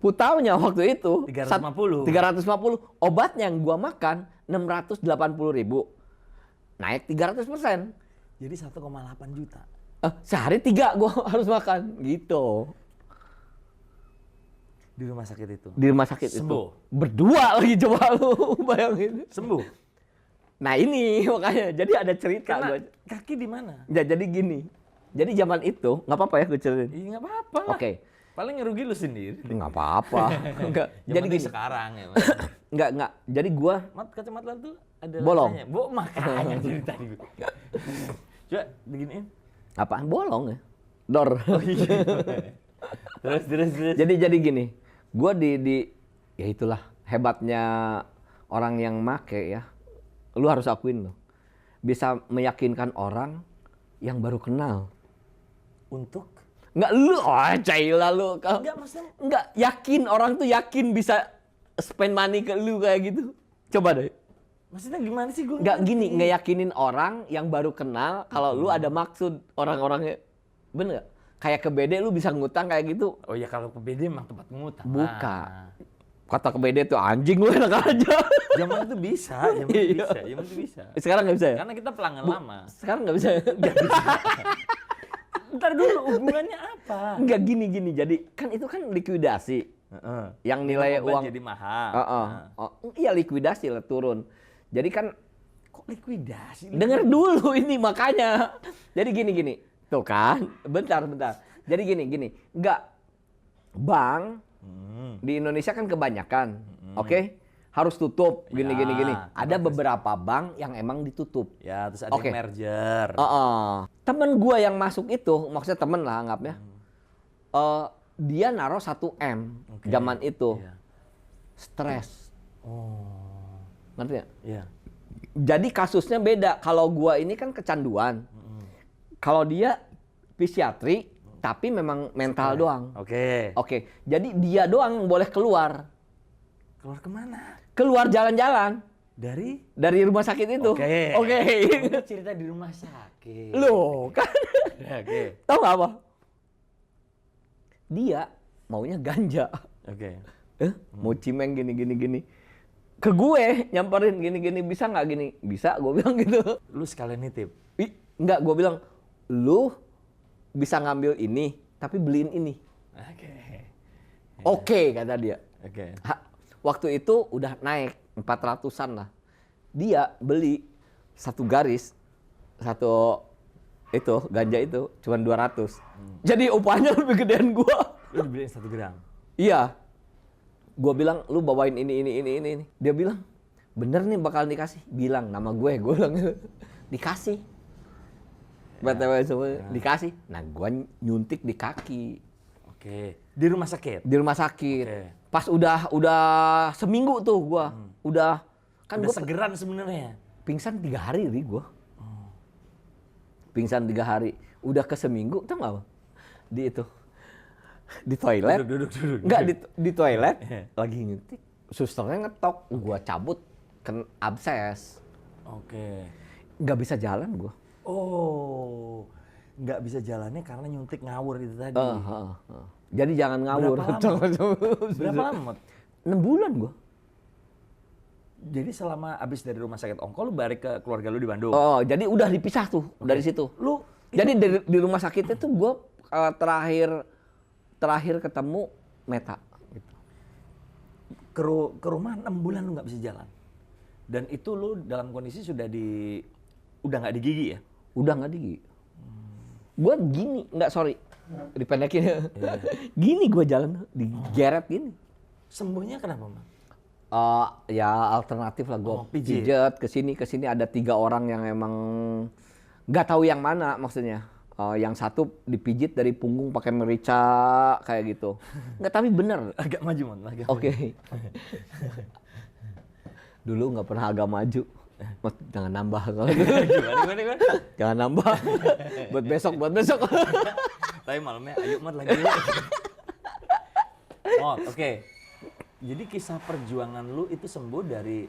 Putaunya waktu itu 350. 350. Obatnya yang gua makan 680.000. Naik 300%. Jadi 1,8 juta. Sehari 3 gua harus makan gitu. Di rumah sakit itu. Di rumah sakit Sembuh. itu. Berdua lagi coba lu bayangin. Sembuh. Nah ini makanya jadi ada cerita Karena gua. kaki di mana? Ya, jadi gini. Jadi zaman itu nggak apa-apa ya gue ceritain. Iya nggak apa-apa lah. Oke. Paling ngerugi lu sendiri. Nggak apa-apa. Enggak. Yang Jadi penting gini. sekarang ya. Enggak. Jadi gua Mat kacamata lu tuh ada Bolong. rasanya. Makanya dari tadi gue. Coba diginiin. apaan bolong ya? Dor. Oh iya. Terus. Jadi gini, gue ya itulah hebatnya orang yang make ya. Lu harus akuin loh, bisa meyakinkan orang yang baru kenal. Untuk? Nggak lu, cailah lu. Enggak maksudnya. Nggak yakin orang tuh yakin bisa spend money ke lu kayak gitu. Coba deh. Maksudnya gimana sih gue? Nggak gini, ngeyakinin orang yang baru kenal kalau lu ada maksud orang-orangnya. Bener nggak? Kayak ke BD lu bisa ngutang kayak gitu. Oh ya kalau ke BD emang tempat ngutang. Buka. Kata ke BD tuh anjing lu enak aja. Zaman itu bisa, zaman itu bisa. Sekarang nggak bisa ya? Karena kita pelanggan lama. Sekarang nggak bisa ya? Ntar dulu hubungannya apa? Nggak gini. Jadi kan itu kan likuidasi. Yang nilai Obat uang. jadi mahal. Iya likuidasi lah turun. Jadi kan Kok likuidasi? denger dulu ini makanya. Jadi gini. Tuh kan, bentar. Jadi gini. Nggak, bank di Indonesia kan kebanyakan, oke? Harus tutup, gini. Ada beberapa bank yang emang ditutup. Ya, terus ada Oke. yang merger. Temen gua yang masuk itu, maksudnya temen lah anggapnya, dia naruh 1 M Oke. zaman itu, Iya. stres, Oh. ngerti nggak? Iya. Jadi kasusnya beda. Kalau gua ini kan kecanduan, kalau dia psikiatri, tapi memang mental doang. Oke. Oke, jadi dia doang yang boleh keluar. Keluar kemana? Keluar jalan-jalan dari rumah sakit itu. Oke. Oke. Kamu cerita di rumah sakit. Loh, kan. Oke. Tahu nggak apa? Dia maunya ganja. Oke. Mau cimeng gini. Ke gue nyamperin gini, bisa nggak gini? Bisa, gue bilang gitu. Lu sekalian nitip. Enggak, gue bilang, lu bisa ngambil ini, tapi beliin ini. Oke. Oke, kata dia. Oke. Waktu itu udah naik 400-an lah. Dia beli satu garis, satu itu ganja itu cuma 200. Jadi upahnya lebih gedean gua. Lu dibeliin 1 gram. Iya. Gua bilang lu bawain ini. Dia bilang, "Bener nih bakal dikasih." Bilang nama gue bilang dikasih. BTW semua dikasih. Nah, gua nyuntik di kaki. Oke. Di rumah sakit. Di rumah sakit. Oke. Pas udah seminggu tuh gua. Udah kan Udah gua segeran sebenarnya. pingsan 3 hari nih gua. Pingsan 3 hari. Udah ke seminggu, tau nggak? Di itu. Di toilet. Duduk. Enggak, di toilet. Iya. Lagi nyuntik. Susternya ngetok. Gua cabut. Abses. Oke. Nggak bisa jalan gua. Oh. Nggak bisa jalannya karena nyuntik ngawur itu tadi. Jadi jangan ngawur. Berapa lama? 6 bulan gua. Jadi selama abis dari rumah sakit Ongko, lu balik ke keluarga lu di Bandung? Oh, jadi udah dipisah tuh dari situ. Lu Jadi di rumah sakitnya tuh gue terakhir ketemu Meta. Gitu. ke rumah 6 bulan lu nggak bisa jalan. Dan itu lu dalam kondisi udah nggak digigi ya? Udah nggak gigi. Gue gini, dipendekin ya. Gini gue jalan, digeret gini. Sembuhnya kenapa, Mang? Ya alternatif lah gue pijit. pijet ke sini ada 3 orang yang emang nggak tahu yang mana maksudnya. Yang satu dipijit dari punggung pakai merica kayak gitu. Nggak, tapi bener. Agak maju, Man. Oke. Dulu nggak pernah agak maju. Mas, jangan nambah kalau gitu. Gimana? Jangan nambah. buat besok. Tapi malamnya, ayo Mat lagi. Oh, oke. Jadi kisah perjuangan lu itu sembuh dari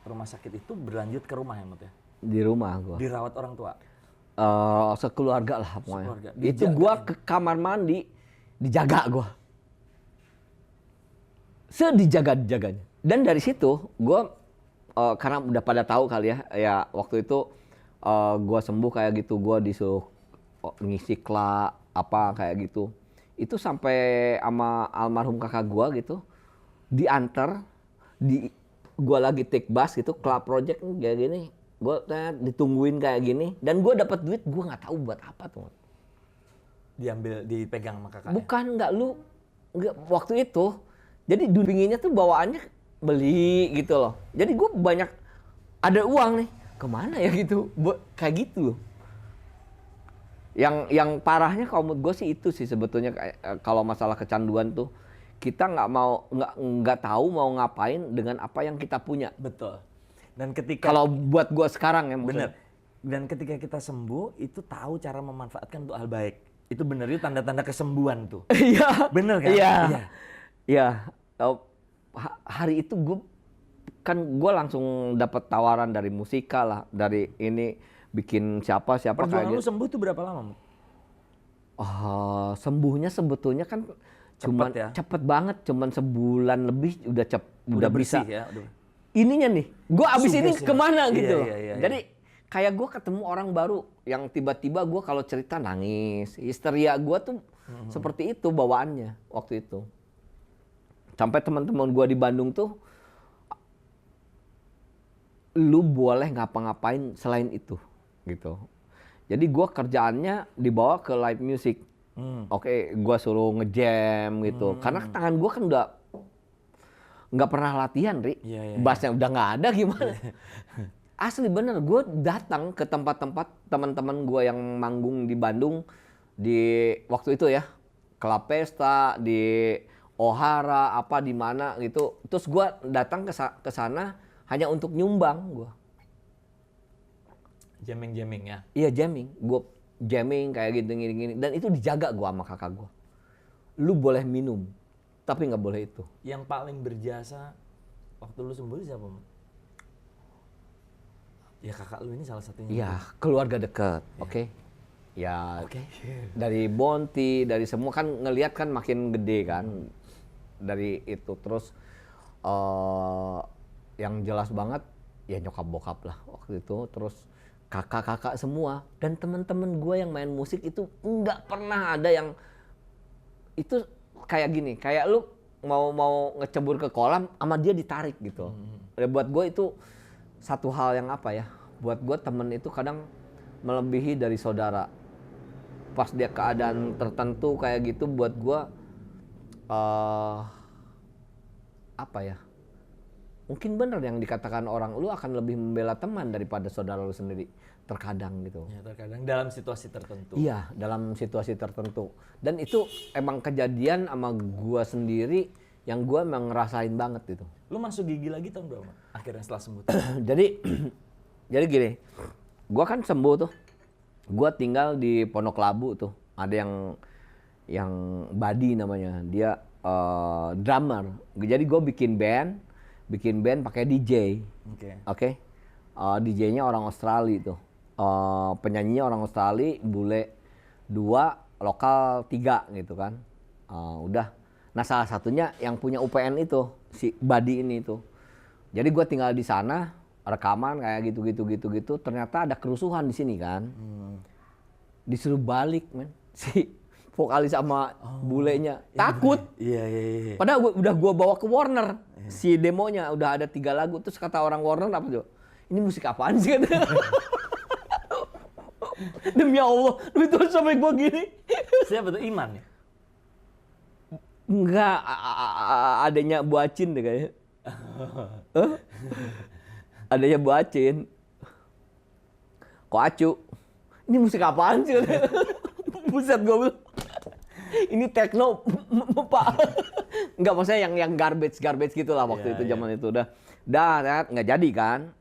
rumah sakit itu berlanjut ke rumah ya, Mat ya? Di rumah gua. Dirawat orang tua? Sekeluarga lah pokoknya. Sekeluarga. Itu gua ke kamar mandi dijaga gua. Sedijaga-jaganya. Dan dari situ gua karena udah pada tahu kali ya waktu itu gua sembuh kayak gitu, gua disuruh ngisi kla apa kayak gitu. Itu sampai sama almarhum kakak gua gitu diantar gua lagi take bus gitu, club project kayak gini, gua ditungguin kayak gini dan gua dapat duit gua nggak tahu buat apa tuh. Dipegang sama kakak. Bukan enggak waktu itu. Jadi pinginnya tuh bawaannya beli gitu loh. Jadi gua banyak ada uang nih. Kemana ya gitu? Kayak gitu loh. Yang parahnya kalau menurut gue sih itu sih sebetulnya kalau masalah kecanduan tuh kita nggak tahu mau ngapain dengan apa yang kita punya. Betul. Dan ketika Kalau buat gue sekarang ya maksudnya. bener. Dan ketika kita sembuh itu tahu cara memanfaatkan untuk hal baik. Itu bener itu tanda-tanda kesembuhan tuh. Iya. Bener kan? Iya. Iya. Hari itu gue langsung dapat tawaran dari Musika lah, dari ini bikin siapa Perjuangan kayak lu gitu. sembuh tuh berapa lama? Sembuhnya sebetulnya kan cuman ya? cepet banget, cuman sebulan lebih udah bersih bisa. ya. Ininya nih, gue abis ini Sugesnya. kemana Iya, gitu. iya. Jadi kayak gue ketemu orang baru yang tiba-tiba gue kalau cerita nangis, histeria gue tuh seperti itu bawaannya waktu itu. Sampai teman-teman gue di Bandung tuh, lu boleh ngapa-ngapain selain itu, gitu. Jadi gue kerjaannya dibawa ke live music. Oke, gue suruh ngejam gitu. Karena tangan gue kan udah nggak pernah latihan, Ri. Iya. Bassnya udah nggak ada gimana. Asli bener, gue datang ke tempat-tempat teman-teman gue yang manggung di Bandung di waktu itu ya, Club Pesta, di Ohara, apa di mana gitu. Terus gue datang ke sana hanya untuk nyumbang gue. Jamming ya. Iya jamming, gue jamming kayak gini. Dan itu dijaga gue sama kakak gue. Lu boleh minum, tapi nggak boleh itu. Yang paling berjasa waktu lu sembuh siapa? Ya kakak lu ini salah satunya. Iya, keluarga dekat, oke. Ya, dari Bonti, dari semua kan ngelihat kan makin gede kan. Dari itu terus yang jelas banget ya nyokap bokap lah waktu itu. Terus kakak-kakak semua dan teman-teman gue yang main musik itu nggak pernah ada yang itu kayak gini, kayak lu mau ngecebur ke kolam sama dia ditarik gitu. Buat gue itu satu hal yang apa ya, buat gue temen itu kadang melebihi dari saudara. Pas dia keadaan tertentu kayak gitu buat gue apa ya, mungkin bener yang dikatakan orang, lu akan lebih membela teman daripada saudara lu sendiri terkadang gitu. Ya terkadang dalam situasi tertentu. Iya, dalam situasi tertentu. Dan itu emang kejadian sama gua sendiri yang gua emang ngerasain banget gitu. Lu masuk gigi lagi tahun berapa? Akhirnya setelah sembuh. jadi gini, gua kan sembuh tuh. Gua tinggal di Pondok Labu tuh. Ada yang Badi namanya. Dia drummer. Jadi gua bikin band pakai DJ. Oke. DJ-nya orang Australia tuh. Penyanyinya orang Australia, bule 2, lokal 3 gitu kan. Udah. Nah salah satunya yang punya UPN itu, si Badi ini tuh. Jadi gue tinggal di sana, rekaman kayak gitu. Ternyata ada kerusuhan di sini kan. Disuruh balik men. Si vokalis sama bulenya. Takut. Iya. Padahal udah gue bawa ke Warner. Si demonya udah ada 3 lagu. Terus kata orang Warner apa tuh? Ini musik apaan sih? Demi Allah, demi Tuhan sampai gue gini. Siapa tuh, Iman ya? Enggak, adanya Buacin deh kayaknya. Adanya Bu Acin. Kok Acu? Ini musik apaan sih? Buset gue bilang. Ini techno, Pak. Enggak, maksudnya yang garbage gitu lah waktu itu zaman itu udah. Dah nggak jadi kan.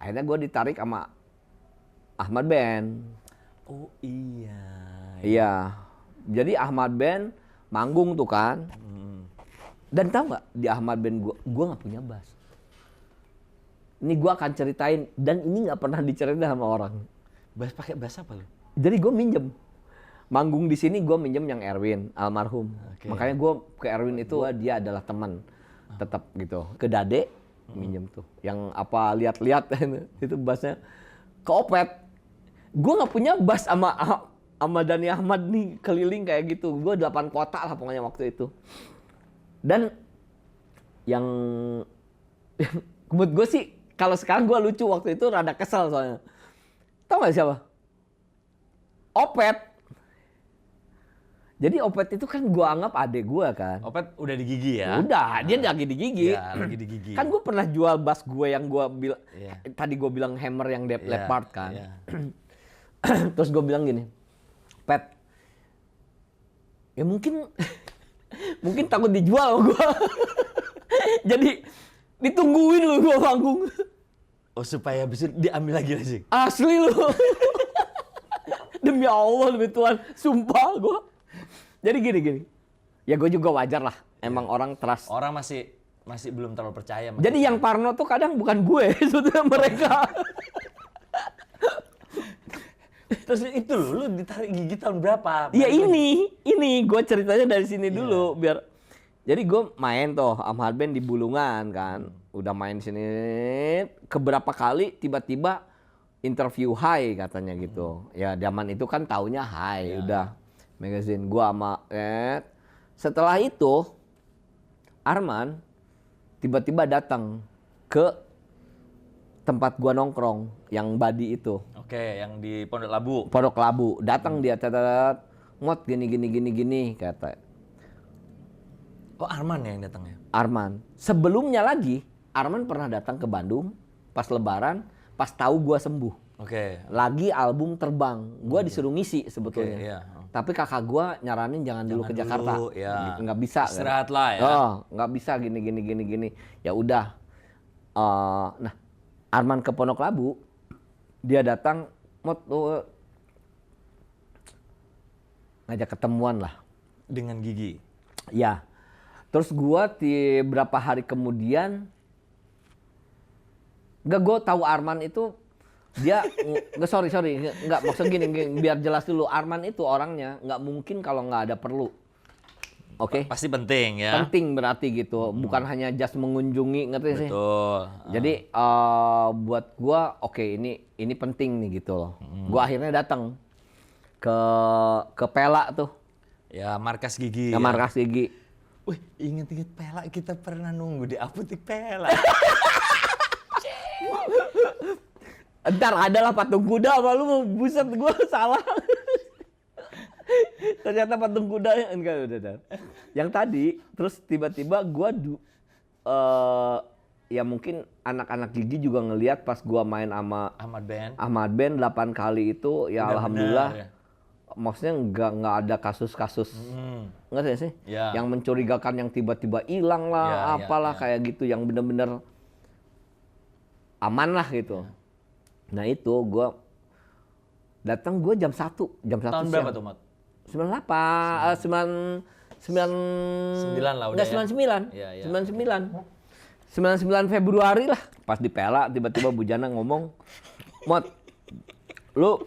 Akhirnya gue ditarik sama Ahmad Ben. Oh iya. Iya. Jadi Ahmad Ben manggung tuh kan. Dan tahu nggak di Ahmad Ben gue nggak punya bass. Ini gue akan ceritain dan ini nggak pernah diceritain sama orang. Bass pakai bass apa lu? Jadi gue minjem. Manggung di sini gue minjem yang Erwin almarhum. Makanya gue ke Erwin itu dia adalah teman tetap gitu. Ke Dade minjem tuh. Yang apa lihat-lihat itu bassnya ke Opet. Gue nggak punya bass sama Dani Ahmad nih keliling kayak gitu. Gue 8 kota lah pokoknya waktu itu. Dan yang menurut gue sih kalau sekarang gue lucu, waktu itu rada kesel soalnya. Tahu nggak siapa? Opet. Jadi Opet itu kan gue anggap adek gue kan. Opet udah di Gigi ya? Udah, dia lagi di Gigi. Iya, lagi di Gigi. Kan gue pernah jual bass gue yang gue bilang, tadi gue bilang hammer yang Leopard kan. Terus gue bilang gini, Pet, ya mungkin takut dijual sama gue. Jadi ditungguin lu gue panggung. Oh, supaya bisa diambil lagi. Asli lu. Demi Allah, demi Tuhan, sumpah gue. Jadi gini. Ya gue juga wajar lah. Emang orang trust. Orang masih belum terlalu percaya. Jadi yang parno tuh kadang bukan gue, sebetulnya mereka. Terus itu lu ditarik Gigi tahun berapa? Ya ini gue ceritanya dari sini dulu biar. Jadi gue main tuh Ahmad Ben di Bulungan kan. Udah main sini keberapa kali tiba-tiba interview Hai katanya gitu. Ya zaman itu kan taunya Hai udah magazine gua sama setelah itu Arman tiba-tiba datang ke tempat gua nongkrong yang Badi itu. Oke, yang di Pondok Labu. Pondok Labu. Datang dia Mot gini kata. Oh, Arman ya yang datang ya? Arman. Sebelumnya lagi Arman pernah datang ke Bandung pas Lebaran, pas tahu gua sembuh. Oke. Lagi album terbang. Gua disuruh ngisi sebetulnya. Iya. Tapi kakak gua nyaranin jangan dulu ke Jakarta. Ya. Gitu, nggak bisa. Istirahat lah ya. Oh, nggak bisa gini. Ya udah. Nah, Arman ke Pondok Labu, dia datang, Mot ngajak ketemuan lah. Dengan Gigi. Ya. Terus gua berapa hari kemudian, gua tahu Arman itu dia sorry nggak maksud gini biar jelas dulu. Arman itu orangnya nggak mungkin kalau nggak ada perlu. Oke. Pasti penting ya. Penting berarti gitu, bukan hanya just mengunjungi, ngerti sih? Betul. Jadi buat gua ini penting nih gitu loh. Gua akhirnya datang ke Pela tuh. Ya, markas Gigi. Ke markas Gigi. Wih, inget Pela, kita pernah nunggu di apotek Pela. Entar adalah patung kuda sama lu, buset gua salah. Ternyata patung kuda enggak udah. Yang tadi terus tiba-tiba gua ya mungkin anak-anak Gigi juga ngelihat pas gua main sama Ahmad Ben 8 kali itu ya udah alhamdulillah. Bener, ya? Maksudnya nggak ada kasus-kasus ngerti sih? Ya. Yang mencurigakan yang tiba-tiba hilang lah, apalah kayak gitu yang bener-bener aman lah gitu. Nah itu gue datang jam 1 Tahun berapa tuh, Mat? 98, 99 lah udah ya. 99 Februari lah. Pas di Pela tiba-tiba Bu Jana ngomong, Mot, lu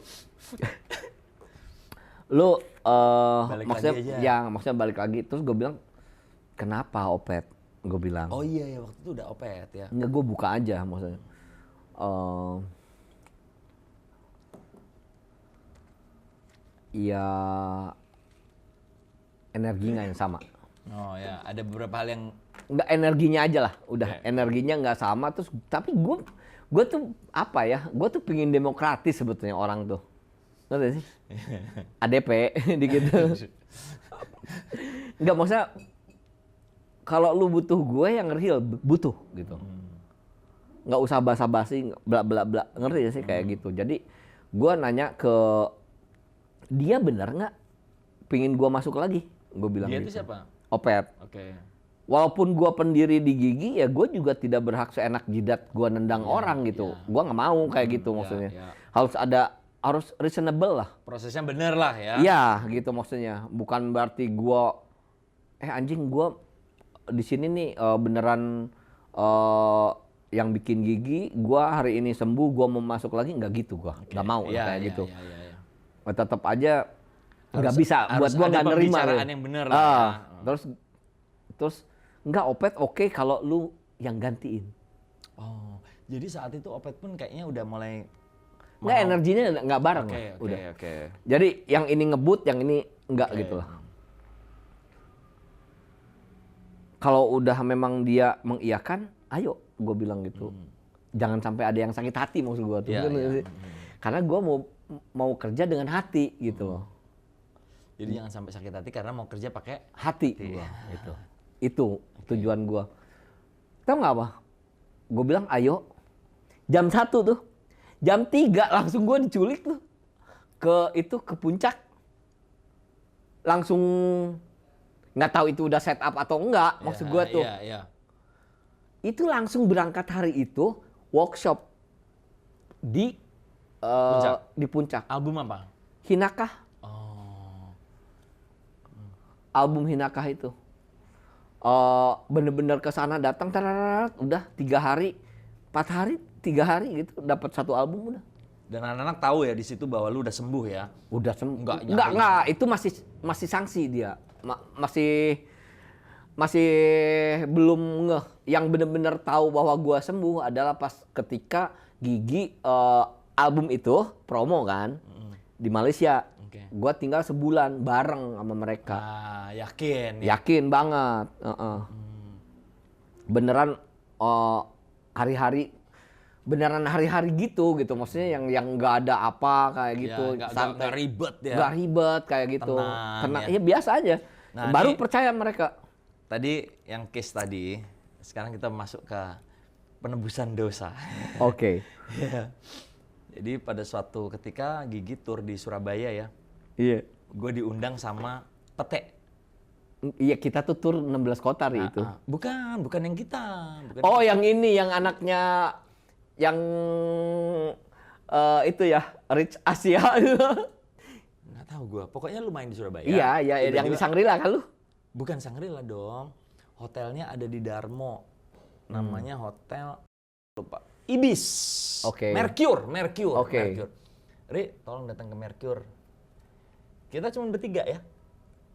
maksudnya balik lagi. Terus gue bilang, kenapa Opet? Gue bilang. Oh iya ya, waktu itu udah Opet ya. Enggak, gue buka aja maksudnya. Ya energi nggak yang sama. Oh ya, ada beberapa hal yang Nggak, energinya aja lah, udah energinya nggak sama. Terus tapi gue tuh apa ya? Gue tuh pingin demokratis sebetulnya orang tuh, ngerti sih? ADP, gitu. Nggak, maksudnya kalau lu butuh gue yang real, butuh gitu. Nggak usah basa-basi, bla bla bla, ngerti ya sih kayak gitu. Jadi gue nanya ke dia, bener nggak pingin gue masuk lagi? Gue bilang Dia gitu. itu siapa? Opet. Oke. Walaupun gue pendiri di Gigi, ya gue juga tidak berhak seenak jidat gue nendang orang gitu. Gue nggak mau kayak gitu maksudnya. Harus reasonable lah. Prosesnya bener lah ya. Iya gitu maksudnya. Bukan berarti gue, anjing gue di sini nih beneran yang bikin Gigi, gue hari ini sembuh, gue mau masuk lagi, nggak gitu gue. Nggak mau kayak gitu. Tetap aja nggak bisa buat gue nggak nerima. Pembicaraan yang bener lah ya. Terus nggak, Opet oke kalau lu yang gantiin. Oh, jadi saat itu Opet pun kayaknya udah mulai nggak, energinya nggak bareng lah. Udah. Jadi yang ini ngebut, yang ini nggak gitu lah. Kalau udah memang dia mengiyakan, ayo, gue bilang gitu. Jangan sampai ada yang sakit hati maksud gue tuh. Karena gue mau kerja dengan hati gitu loh. Jadi jangan sampai sakit hati karena mau kerja pakai hati gua, gitu. Itu tujuan gue. Tahu nggak apa? Gue bilang ayo. Jam 1 tuh. Jam 3 langsung gue diculik tuh. Ke puncak. Langsung nggak tahu itu udah set up atau enggak, maksud gue tuh. Itu langsung berangkat hari itu workshop di puncak. Album apa? Hinakah? Oh. Album Hinakah itu. Bener-bener ke sana datang, udah 3 hari, 4 hari, 3 hari gitu dapat 1 album udah. Dan anak-anak tahu ya di situ bahwa lu udah sembuh ya. Udah sembuh. Enggak, itu masih sanksi dia. Masih belum ngeh. Yang bener-bener tahu bahwa gua sembuh adalah pas ketika Gigi album itu promo kan di Malaysia. Gua tinggal sebulan bareng sama mereka. Yakin? Yakin banget. Beneran hari-hari, beneran hari-hari gitu maksudnya yang nggak ada apa kayak gitu, santai, nggak ribet ya, nggak ribet kayak gitu, tenang ya biasa aja. Nah, baru percaya mereka. Tadi yang case tadi, sekarang kita masuk ke penebusan dosa. Oke. Ya. Jadi pada suatu ketika Gigi tour di Surabaya ya. Iya. Gue diundang sama Pete. Iya, kita tuh tur 16 kota itu. Bukan yang kita. Yang ini, yang anaknya yang itu ya, Rich Asia. Nggak tahu gue. Pokoknya lu main di Surabaya. Iya, yang di Shangri-La kan lu? Bukan Shangri-La dong. Hotelnya ada di Darmo. Namanya hotel lupa. Ibis. Mercure. Mercure. Ri, tolong datang ke Mercure. Kita cuma bertiga ya.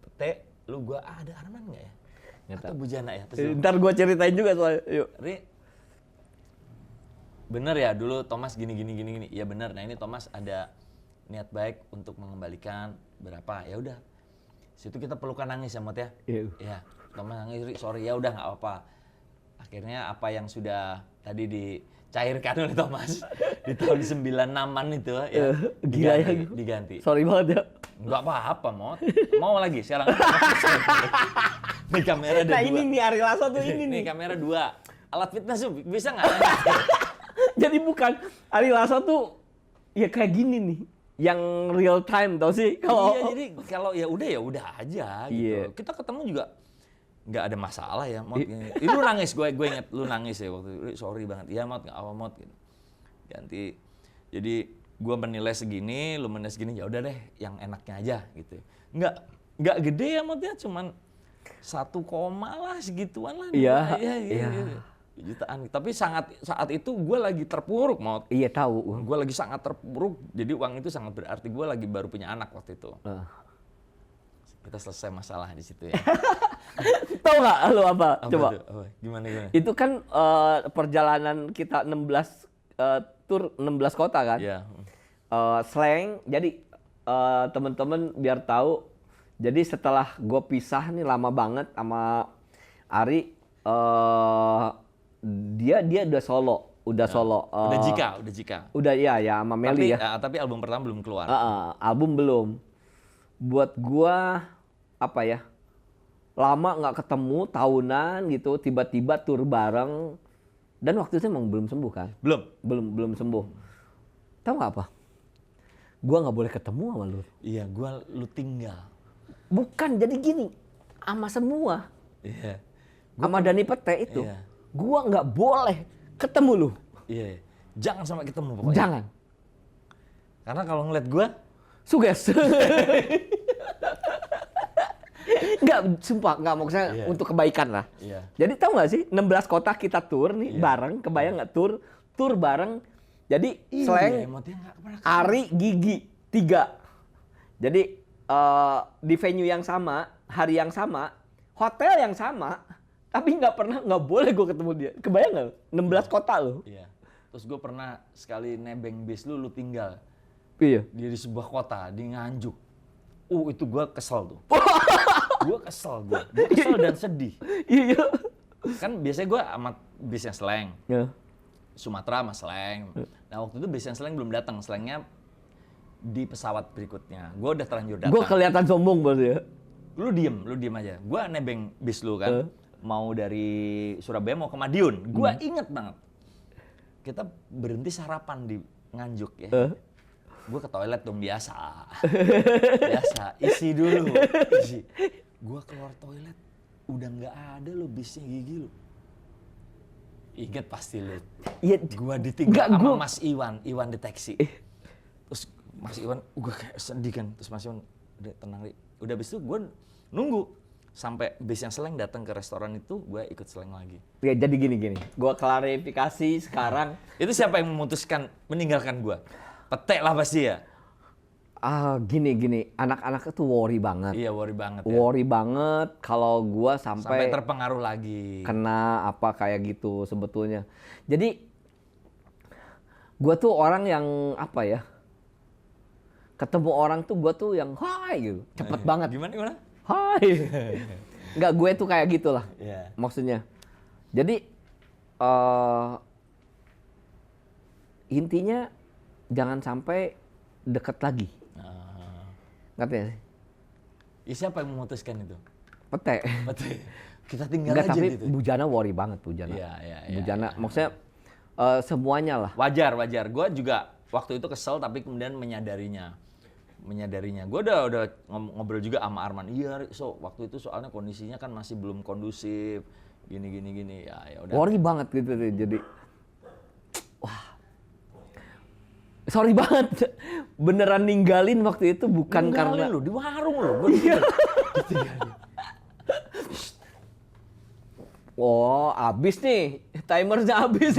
Pete, lu, gua, ada Arman nggak ya? Atau Bujana ya? Ntar gua ceritain juga soalnya. Yuk. Ri, bener ya dulu Thomas gini. Iya bener. Nah ini Thomas ada niat baik untuk mengembalikan berapa. Ya udah. Situ kita pelukan nangis ya Mot ya. Iya. Thomas nangis, Ri, sorry ya udah nggak apa-apa. Akhirnya apa yang sudah tadi dicairkan oleh Thomas di tahun 96-an itu ya diganti. Sorry banget ya. Enggak apa-apa, Mot. Mau lagi sekarang. Nih kamera ada 2. Nah ini nih Ari Lasso tuh ini nih. Nih kamera 2. Alat fitness tuh bisa nggak? Jadi bukan Ari Lasso tuh ya kayak gini nih. Yang real time tau sih. Iya, jadi kalau ya udah aja gitu. Kita ketemu juga nggak ada masalah ya, Mot. Lu nangis, gue inget lu nangis ya waktu itu. Sorry banget. Iya, Mot, nggak apa, Mot. Gitu. Ganti. Jadi gue menilai segini, lu menilai segini, ya udah deh, yang enaknya aja gitu. Nggak gede ya, Mot ya, cuman 1, lah segituan lah. Iya. Jutaan. Tapi saat itu gue lagi terpuruk, Mot. Iya tahu. Gue lagi sangat terpuruk. Jadi uang itu sangat berarti. Gue lagi baru punya anak waktu itu. Kita selesai masalah di situ ya. Tahu nggak lu apa? Coba. Gimana? Itu kan perjalanan kita 16 tur 16 kota kan. Iya. Slang. Jadi teman-teman biar tahu. Jadi setelah gue pisah nih lama banget sama Ari, dia udah solo. Udah Jika. Udah ya sama Meli ya. Tapi album pertama belum keluar. Album belum. Buat gua apa ya, lama nggak ketemu, tahunan gitu, tiba-tiba tur bareng. Dan waktu itu emang belum sembuh kan? Belum sembuh. Tahu nggak apa? Gua nggak boleh ketemu sama lu. Iya, lu tinggal. Bukan, jadi gini, sama semua. Iya. Sama Dani Pete itu, Iya. gua nggak boleh ketemu lu. Iya. Jangan sampai ketemu pokoknya. Jangan. Karena kalau ngeliat gua, Suges. Enggak, sumpah, enggak maksudnya Iya. untuk kebaikan lah. Iya. Jadi tahu nggak sih, 16 kota kita tur nih bareng, kebayang nggak tur bareng. Jadi Slank, emotnya nggak pernah Ari, Gigi, 3. Jadi di venue yang sama, hari yang sama, hotel yang sama, tapi nggak boleh gue ketemu dia. Kebayang nggak? 16 kota loh. Iya. Terus gue pernah sekali nebeng bis lu tinggal. Iya. Dia di sebuah kota, di Nganjuk. Itu gue kesel tuh. Gue kesel dan sedih. Iya. Kan biasanya gue amat bis yang Slank. Ya. Sumatera sama Slank. Nah waktu itu bis yang Slank belum datang. Slanknya di pesawat berikutnya. Gue udah terlanjur datang. Gue kelihatan sombong berarti ya. Lu diem aja. Gue nebeng bis lu kan. Mau dari Surabaya mau ke Madiun. Gue inget banget. Kita berhenti sarapan di Nganjuk ya. Gue ke toilet dong biasa. Isi dulu. Gue keluar toilet. Udah nggak ada lo bisnya Gigi lo. Ingat pasti lo. Iya. Gue ditinggal sama Mas Iwan deteksi. Terus Mas Iwan, gue kayak sedih kan. Terus Mas Iwan, udah tenang Ri. Udah abis itu gue nunggu. Sampai bis yang Slank datang ke restoran itu, gue ikut Slank lagi. Ya jadi gini. Gue klarifikasi sekarang. Itu siapa yang memutuskan meninggalkan gue? Petek lah pasti ya? Gini. Anak-anak itu worry banget. Iya worry banget ya. Worry banget kalau gue sampai terpengaruh lagi. kena apa kayak gitu sebetulnya. Jadi gue tuh orang yang apa ya? Ketemu orang tuh gue tuh yang hai gitu. Cepet banget. Gimana? Hai. Enggak, gue tuh kayak gitulah. Iya. Maksudnya. Jadi intinya jangan sampai deket lagi. Ngerti ya? Siapa yang memutuskan itu? Pete. Kita tinggal Enggak, aja tapi gitu. Bujana worry banget Bujana. Iya. Bujana, maksudnya semuanya lah. Wajar. Gue juga waktu itu kesel tapi kemudian menyadarinya. Gue udah ngobrol juga sama Arman. Iya, waktu itu soalnya kondisinya kan masih belum kondusif. Gini. Ya udah. Worry banget gitu deh. Jadi sorry banget. Beneran ninggalin waktu itu bukan karena lu di warung lu. Oh, abis nih. Timernya abis.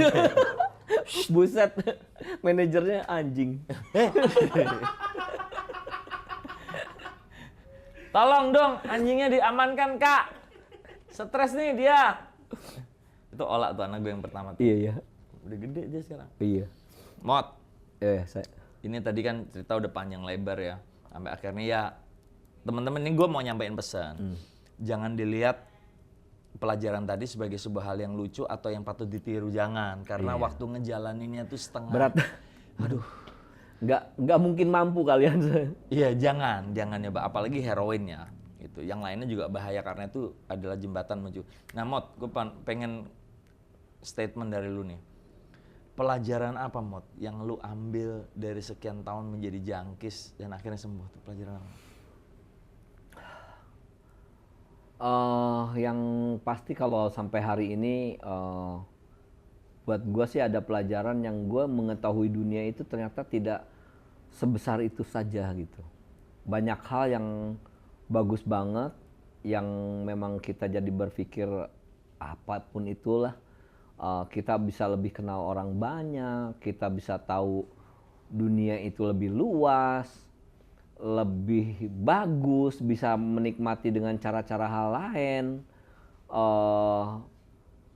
Buset. Manajernya anjing. Tolong dong, anjingnya diamankan, Kak. Stres nih dia. Itu Ola tuh anak gue yang pertama tuh. Iya. Udah gede dia sekarang. Iya. Mot. Saya. Ini tadi kan cerita udah panjang lebar ya. Sampai akhirnya ya teman-teman ini gue mau nyampein pesan. Jangan dilihat pelajaran tadi sebagai sebuah hal yang lucu atau yang patut ditiru, jangan. Karena waktu ngejalaninnya tuh setengah. Berat. Aduh. Nggak mungkin mampu kalian. Iya, jangan ya, Pak. Apalagi heroinnya. Gitu. Yang lainnya juga bahaya karena itu adalah jembatan menuju. Nah, Mot, gue pengen statement dari lu nih. Pelajaran apa, Mot, yang lu ambil dari sekian tahun menjadi jangkis dan akhirnya sembuh? Tuh pelajaran apa? Yang pasti kalau sampai hari ini buat gue sih ada pelajaran yang gue mengetahui dunia itu ternyata tidak sebesar itu saja gitu. Banyak hal yang bagus banget yang memang kita jadi berpikir apapun itulah. Kita bisa lebih kenal orang banyak, kita bisa tahu dunia itu lebih luas, lebih bagus, bisa menikmati dengan cara-cara hal lain,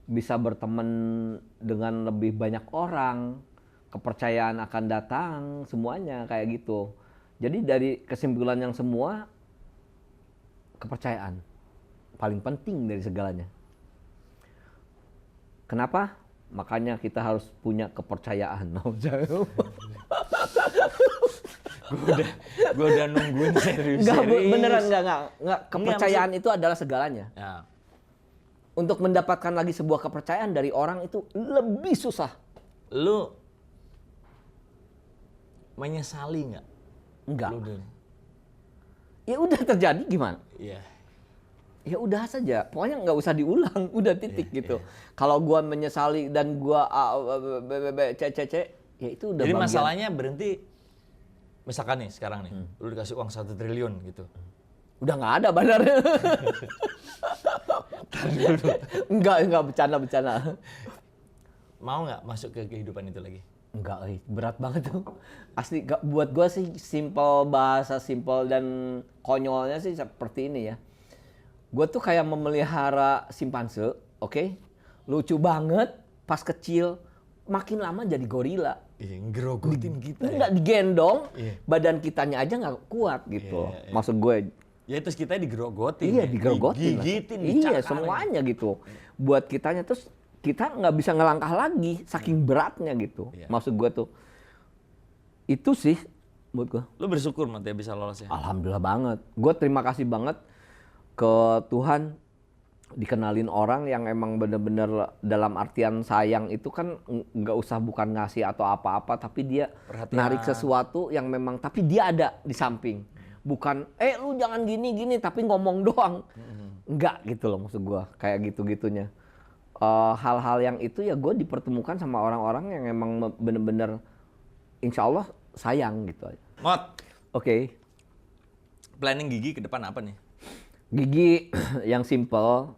bisa berteman dengan lebih banyak orang, kepercayaan akan datang, semuanya kayak gitu. Jadi dari kesimpulan yang semua, kepercayaan paling penting dari segalanya. Kenapa? Makanya kita harus punya kepercayaan. Gue udah nungguin serius. Beneran enggak. Kepercayaan itu adalah segalanya. Ya. Untuk mendapatkan lagi sebuah kepercayaan dari orang itu lebih susah. Lu menyesali nggak? Enggak. Lu Ya udah terjadi gimana? Iya. Ya udah saja, pokoknya nggak usah diulang, udah titik gitu. Kalau gua menyesali dan gua ya itu udah Jadi bagian. masalahnya berhenti, misalkan nih sekarang nih, lu dikasih uang 1 triliun gitu. Udah nggak ada bandarnya. Enggak bercanda. Mau nggak masuk ke kehidupan itu lagi? Enggak, berat banget tuh. Asli, buat gua sih bahasa simple dan konyolnya sih seperti ini ya. Gue tuh kayak memelihara simpanse, oke? Lucu banget pas kecil, makin lama jadi gorila. Iya, ngerogotin kita ya. Nggak digendong, Iya. badan kitanya aja nggak kuat gitu. Iya. Maksud gue, Ya terus kita digerogotin. iya ya. digerogotin. Digigitin, Iya, dicakarin. semuanya gitu. Buat kitanya terus kita nggak bisa ngelangkah lagi, saking beratnya gitu. Iya. Maksud gue tuh, itu sih buat gue. Lu bersyukur Mat ya bisa lolos ya? Alhamdulillah banget. Gue terima kasih banget ke Tuhan dikenalin orang yang emang bener-bener dalam artian sayang itu kan nggak usah bukan ngasih atau apa-apa, tapi dia Perhatian. narik sesuatu yang memang tapi dia ada di samping. Bukan lu jangan gini tapi ngomong doang. Enggak gitu loh maksud gue, kayak gitu-gitunya. Hal-hal yang itu ya gue dipertemukan sama orang-orang yang emang bener-bener insya Allah sayang gitu aja. Mot, Oke. planning Gigi ke depan apa nih? Gigi yang simple,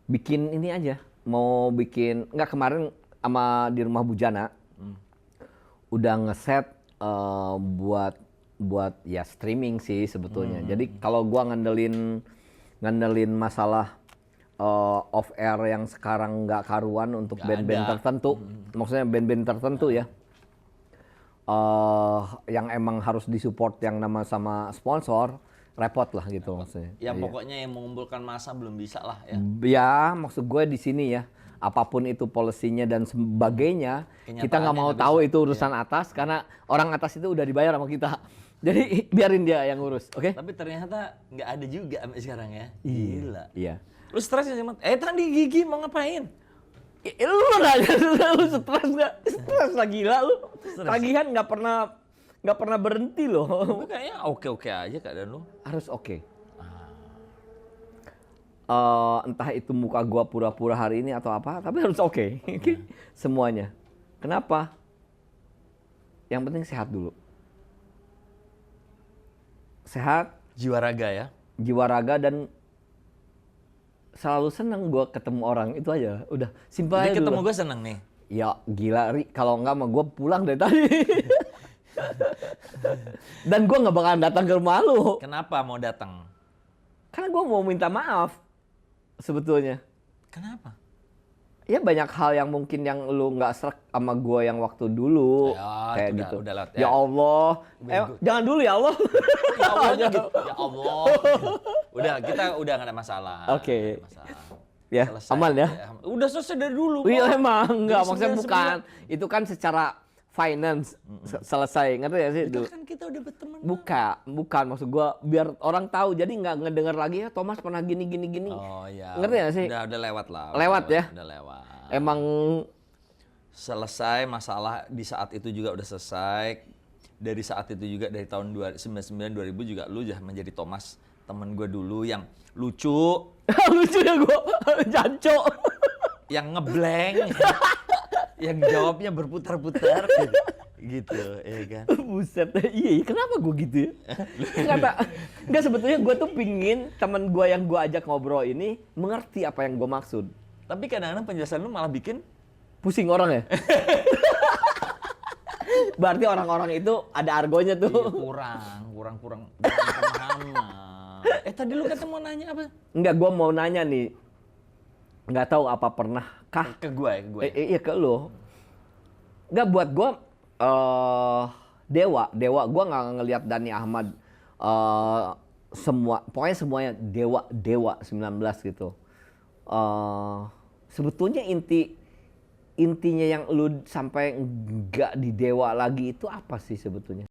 bikin ini aja, mau bikin, nggak kemarin sama di rumah Bujana, udah ngeset buat ya streaming sih sebetulnya. Jadi kalau gua ngandelin masalah off air yang sekarang nggak karuan untuk Nggak band-band ada. tertentu, maksudnya band-band tertentu ya. Yang emang harus disupport yang nama sama sponsor, repot lah gitu maksudnya. Ya Iya. pokoknya yang mengumpulkan massa belum bisa lah ya. Ya maksud gue di sini ya, apapun itu polisinya dan sebagainya, kita nggak mau Kenyataannya tahu nggak itu urusan atas karena orang atas itu udah dibayar sama kita. Jadi biarin dia yang ngurus, oke? Tapi ternyata nggak ada juga sampai sekarang ya. Gila. Iya. Lu stres ya sih Mat? Tadi Gigi mau ngapain? Lu nanya, lu stres nggak? Stres lah gila lu. Tagihan nggak pernah berhenti loh. Tapi kayaknya oke-oke aja keadaan lu. Harus oke. Entah itu muka gua pura-pura hari ini atau apa, tapi harus oke. Semuanya. Kenapa? Yang penting sehat dulu. Sehat, Jiwa raga ya. jiwa raga dan selalu senang gua ketemu orang, itu aja. Udah, simpel aja Jadi ketemu dulu. gue seneng nih. Ya gila Ri, kalau enggak mah gua pulang dari tadi. Dan gua nggak bakalan datang ke rumah lu. Kenapa mau datang? Karena gua mau minta maaf sebetulnya. Kenapa? Ya banyak hal yang mungkin yang lu nggak serak sama gua yang waktu dulu Ya, kayak itu gitu. udah lewat, ya. ya. Allah, jangan dulu ya Allah. Ya Allah gitu. Ya Allah. Udah kita udah nggak ada masalah. Oke. Nggak ada masalah. Ya, Selesai. aman ya? Udah selesai dari dulu. Iya kok. emang enggak, Dari maksudnya 99. bukan. Itu kan secara finance selesai, ngerti ya sih? Itu kan kita udah berteman. Bukan maksud gua biar orang tahu jadi nggak ngedenger lagi ya Thomas pernah gini. Oh iya. Ngerti nggak sih? Udah lewat lah. Lewat ya? Udah lewat. Emang Selesai masalah di saat itu juga udah selesai. Dari saat itu juga dari tahun 99 2000 juga lu udah menjadi Thomas, temen gue dulu yang lucu, lucu ya gua, janco. yang ngeblank, yang jawabnya berputar-putar gitu, ya kan? Buset, iya kenapa gue gitu ya? Enggak sebetulnya gue tuh pingin teman gue yang gue ajak ngobrol ini mengerti apa yang gue maksud. Tapi kadang-kadang penjelasan lu malah bikin Pusing orang ya? Berarti orang-orang itu ada argonya tuh. kurang pemahaman. Tadi lu kata mau nanya apa? Enggak, gue mau nanya nih. Nggak tahu apa pernahkah Ke gue. iya ke lo. Nggak buat gue dewa gue nggak ngelihat Dhani Ahmad pokoknya semuanya dewa 19 gitu. Sebetulnya inti intinya yang lu sampai nggak di Dewa lagi itu apa sih sebetulnya?